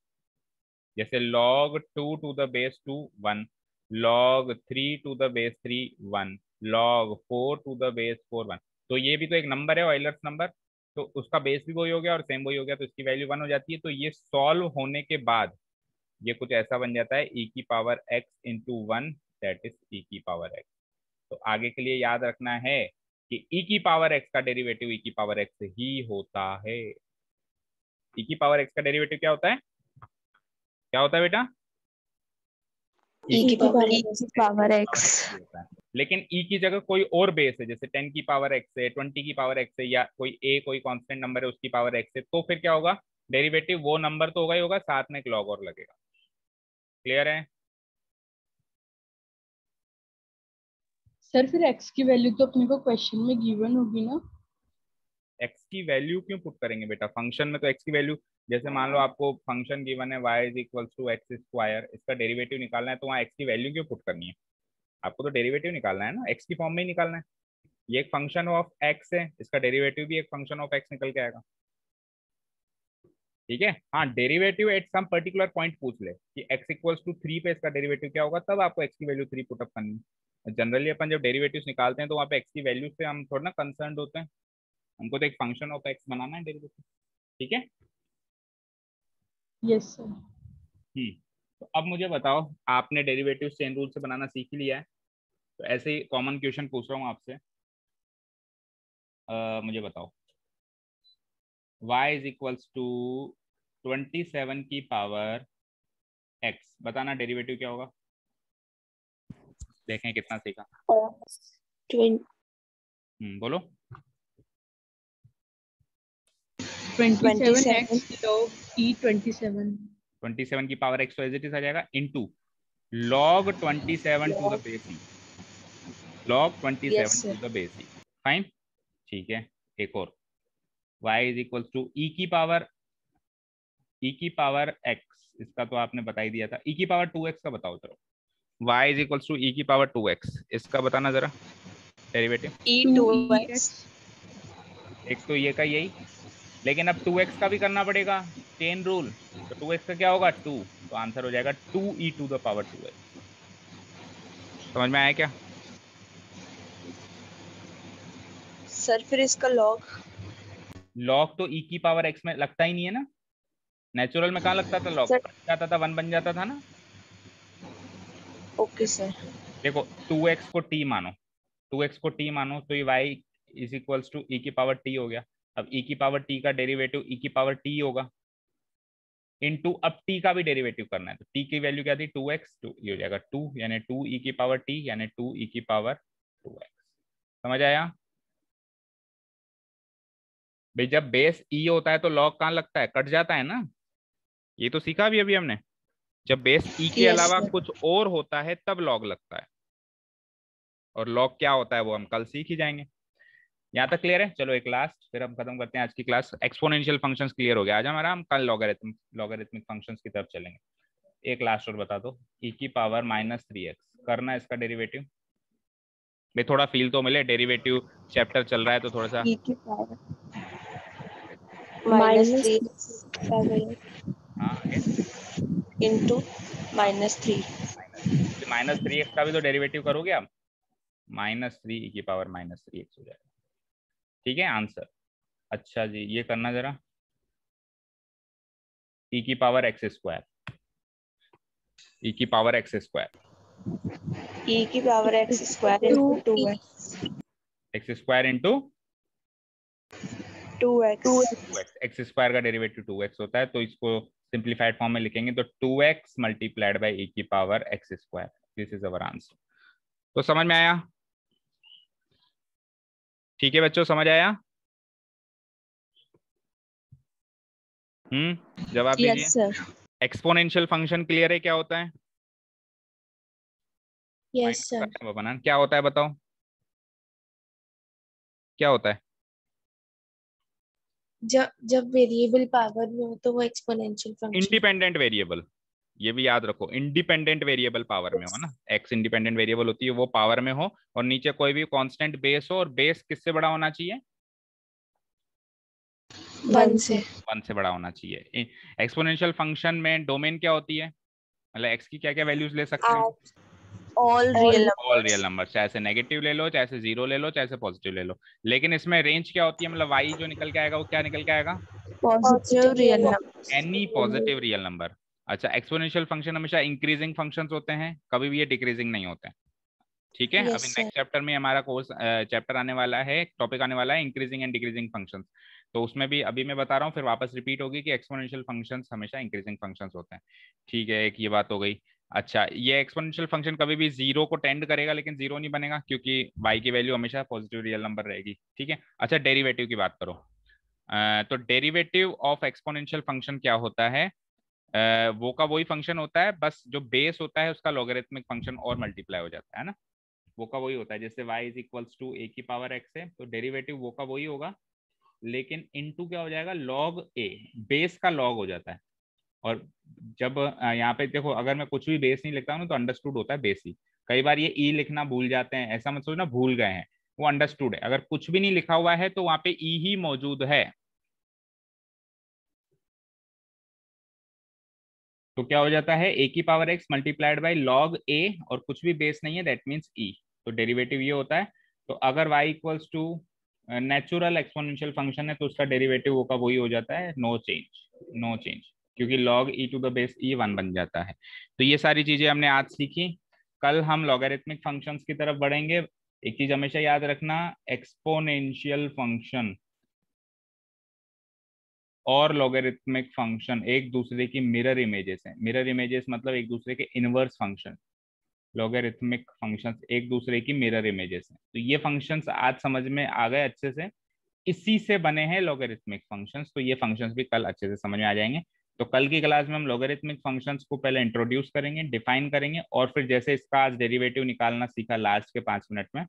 जैसे log 2 to the base 2 1, log 3 to the base 3 1, log 4 to the base 4 1, तो ये भी तो एक नंबर है, ऑयलर्स नंबर, तो उसका बेस भी वही हो गया और सेम वही हो गया, तो इसकी वैल्यू 1 हो जाती है। तो ये सॉल्व होने के बाद ये कुछ ऐसा बन जाता है e की power x into 1, that is e की पावर x। तो आगे के लिए याद रखना है कि e की पावर x का डेरिवेटिव e की पावर x ही होता है। e की पावर x का डेरिवेटिव क्या होता है? क्या होता है बेटा? ई की पावर एक्स। होता है, लेकिन e की जगह कोई और बेस है, जैसे 10 की पावर x है, 20 की पावर x है, या कोई कोई कांस्टेंट नंबर है उसकी पावर x है, तो फिर क्या होगा? डेरिवेटिव वो नंबर तो होगा ही होगा, साथ में एक लॉग और लगेगा। क्लियर है? सर फिर एक्स की वैल्यू तो अपने को क्वेश्चन में गिवन होगी ना? x की वैल्यू क्यों पुट करेंगे बेटा? फंक्शन में तो x की वैल्यू, जैसे मान लो आपको फंक्शन गिवन है y is equal to x square, इसका डेरिवेटिव निकालना है तो वहाँ x की वैल्यू क्यों पुट करनी है? आपको तो डेरिवेटिव निकालना है ना, x की फॉर्म में ही निकालना है। ये एक फंक्शन ऑफ x है, इसका डेरिवेटिव भी एक फंक्शन ऑफ x निकल के आएगा, ठीक है। हाँ, derivative at some particular point पूछ ले कि x इक्वल्स टू 3 पे इसका डेरिवेटिव क्या होगा, तब आपको x की वैल्यू 3 पुटअप करनी है। जनरली अपन जब डेरिवेटिव्स निकालते हैं तो वहाँ पे एक्स की वैल्यू से हम थोड़ा ना कंसर्न होते हैं, हमको तो एक फंक्शन ऑफ एक्स बनाना है डेरिवेटिव। ठीक है। Yes sir. तो अब मुझे बताओ, आपने डेरिवेटिव चेन रूल से बनाना सीख ही लिया है, तो ऐसे ही कॉमन क्वेश्चन पूछ रहा हूँ आपसे। मुझे बताओ y इज इक्वल्स टू 27 की पावर x, बताना डेरिवेटिव क्या होगा। देखें कितना सीखा। बोलो। 27x log e27। 27 की पावर x तो एज इट इज आ जाएगा into log 27 to the base e, log 27 to the base e। Fine. ठीक है, एक और y is equals to e की पावर x, इसका तो आपने बता ही दिया था। e की पावर 2x का बताओ चलो। y is equals to e की पावर 2x, इसका बताना जरा डेरिवेटिव। e2x। एक तो ये का यही, लेकिन अब 2x का भी करना पड़ेगा, चेन रूल। तो 2x का क्या होगा 2, तो आंसर हो जाएगा 2e to the power 2x। समझ में आया क्या। सर फिर इसका लॉग लॉग तो e की पावर x में लगता ही नहीं है ना, नेचुरल में कहाँ लगता था लॉग, सर। कट जाता था, 1 बन जाता था ना। Okay sir. देखो 2x को t मानो, 2x को t मानो तो ये y is equals to e की पावर t हो गया। अब e की पावर t का डेरिवेटिव e की पावर t होगा, इनटू अब t का भी डेरिवेटिव करना है, तो t की वैल्यू क्या थी 2x, तो ये हो जाएगा 2 यानी 2e की पावर t यानी 2e की पावर 2x। समझ आया भाई, जब बेस e होता है तो लॉग कहाँ लगता है, कट जाता है ना, ये तो सीखा भी अभी हमने। जब बेस e के यस अलावा सर। कुछ और होता है तब लॉग लगता है, और लॉग क्या होता है वो हम कल सीख ही जाएंगे। यहाँ तक क्लियर है। चलो एक लास्ट, फिर हम खत्म करते हैं आज की क्लास। एक्सपोनेंशियल फंक्शंस क्लियर हो गया, आज हमारा, हम कल लॉगरिथमिक फंक्शंस की तरफ चलेंगे। एक लास्ट और बता दो, e की पावर -3x करना है इसका डेरिवेटिव। भाई थोड़ा फील तो मिले, डेरिवेटिव चैप्टर चल रहा है तो थोड़ा सा। e की पावर -3 हाँ आगे इंटू -3। -3x का भी तो डेरिवेटिव करोगे आप, -3 e की पावर -3x हो जाएगा। ठीक है आंसर। अच्छा जी, ये करना जरा, e की पावर x स्क्वायर, e की पावर x स्क्वायर, e की power x² into 2x। x square into 2x। X square का डेरिवेटिव 2x होता है, तो इसको सिंप्लीफाइड फॉर्म में लिखेंगे तो 2x मल्टीप्लाइड बाई e की power x square, this is our answer. तो समझ में आया। ठीक है बच्चों, समझ आया। जवाब दीजिए। Yes sir. Exponential function clear है क्या होता है, यस सर। बनाना क्या होता है बताओ, क्या होता है। जब वेरिएबल पावर में हो तो वो एक्सपोनेंशियल फंक्शन। इंडिपेंडेंट वेरिएबल, ये भी याद रखो, इंडिपेंडेंट वेरिएबल पावर में हो ना, एक्स इंडिपेंडेंट वेरिएबल होती है वो पावर में हो, और नीचे कोई भी कांस्टेंट बेस हो, और बेस किससे बड़ा होना चाहिए, 1 से। 1 से बड़ा होना चाहिए। एक्सपोनेंशियल फंक्शन में डोमेन क्या होती है, मतलब एक्स की क्या क्या वैल्यूज ले सकते हैं। All real all real numbers. Number, चाहे से नेगेटिव ले लो, चाहे से 0 ले लो, चाहे से पॉजिटिव ले लो। लेकिन इसमें रेंज क्या होती है, मतलब वाई जो निकल के आएगा वो क्या निकल के आएगा, positive real numbers. Any positive real number. अच्छा, एक्सपोनेंशियल फंक्शन हमेशा इंक्रीजिंग फंक्शंस होते हैं, कभी भी ये डिक्रीजिंग नहीं होते हैं। ठीक है, अभी यस सर। नेक्स्ट चैप्टर में हमारा कोर्स चैप्टर आने वाला है, टॉपिक आने वाला है इंक्रीजिंग एंड डिक्रीजिंग फंक्शंस। तो उसमें भी अभी मैं बता रहा हूँ, फिर वापस रिपीट होगी कि एक्सपोनेंशियल फंक्शंस हमेशा इंक्रीजिंग फंक्शंस होते हैं। ठीक है, एक ये बात हो गई। अच्छा, ये एक्सपोनेंशियल फंक्शन कभी भी 0 को टेंड करेगा, लेकिन 0 नहीं बनेगा क्योंकि y की वैल्यू हमेशा पॉजिटिव रियल नंबर रहेगी। ठीक है। अच्छा, डेरिवेटिव की बात करो, तो डेरिवेटिव ऑफ एक्सपोनेंशियल फंक्शन क्या होता है, वो का वही फंक्शन होता है, बस जो बेस होता है उसका लॉगरिथमिक फंक्शन और मल्टीप्लाई हो जाता है ना, वो का वही होता है। जैसे y is equals to a की पावर x है, तो डेरिवेटिव वो का वही होगा, लेकिन इनटू क्या हो जाएगा, log a, बेस का log हो जाता है। और जब यहाँ पे देखो, अगर मैं कुछ भी बेस नहीं लिखता हूँ ना, तो अंडरस्टूड होता है बेस ही। कई बार ये ई लिखना भूल जाते हैं, ऐसा मत सोचना भूल गए हैं, वो अंडरस्टूड है। अगर कुछ भी नहीं लिखा हुआ है तो वहां पे ई ही मौजूद है, तो क्या हो जाता है, a की power x multiplied by log a, और कुछ भी बेस नहीं है, दैट मीन्स e। तो डेरिवेटिव ये होता है। तो अगर y equals to natural exponential function है तो उसका डेरिवेटिव होगा वही हो जाता है नो चेंज, क्योंकि log e टू द बेस e 1 बन जाता है। तो ये सारी चीजें हमने आज सीखी। कल हम लॉगरिथमिक फंक्शंस की तरफ बढ़ेंगे। एक चीज हमेशा याद रखना, एक्सपोनेंशियल फंक्शन और लॉगरिथमिक फंक्शन एक दूसरे की मिरर इमेजेस हैं। मिरर इमेजेस मतलब एक दूसरे के इनवर्स फंक्शन। लॉगरिथमिक फंक्शंस एक दूसरे की मिरर इमेजेस हैं। तो ये फंक्शंस आज समझ में आ गए अच्छे से, इसी से बने हैं लॉगरिथमिक फंक्शंस। तो ये फंक्शंस भी कल अच्छे से समझ में आ जाएंगे। तो कल की क्लास में हम लॉगरिथमिक फंक्शंस को पहले इंट्रोड्यूस करेंगे, डिफाइन करेंगे, और फिर जैसे इसका आज डेरिवेटिव निकालना सीखा लास्ट के 5 मिनट में,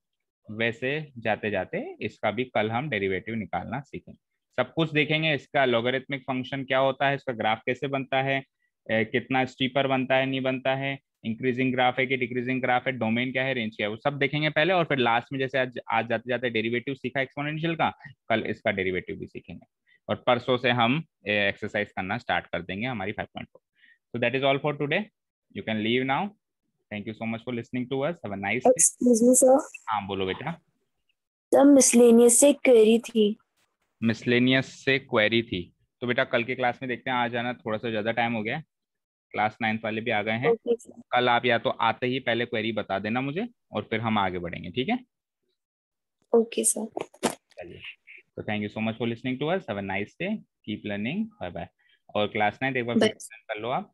वैसे जाते जाते इसका भी कल हम डेरिवेटिव निकालना सीखेंगे। सब कुछ देखेंगे, इसका लॉगरिथमिक फंक्शन क्या होता है, इसका ग्राफ कैसे बनता है, कितना स्टीपर बनता है नहीं बनता है, इंक्रीजिंग ग्राफ है कि डिक्रीजिंग ग्राफ है, डोमेन क्या है, रेंज क्या है, वो सब देखेंगे पहले। और फिर लास्ट में जैसे आज जाते जाते डेरिवेटिव सीखा एक्सपोनेंशियल का, कल इसका डेरिवेटिव भी सीखेंगे। और परसों से हम एक्सरसाइज करना स्टार्ट कर देंगे हमारी 5.4। So that is all for today. You can leave now. Thank you so much for listening to us. Have a nice day. Excuse me sir, हाँ बोलो बेटा। सर मिसलेनियस से क्वेरी थी। मिसलेनियस से क्वेरी थी, तो बेटा कल के क्लास में देखते हैं। आ जाना, थोड़ा सा ज़्यादा टाइम हो गया, क्लास 9 वाले भी आ गए हैं। Okay sir. कल आप या तो आते ही पहले क्वेरी बता देना मुझे, और फिर हम आगे बढ़ेंगे, ठीक है? Okay sir. चलिए, तो thank you so much for listening to us. Have a nice day, keep learning, bye bye. और क्लास 9 एक बार फिर कर लो आप।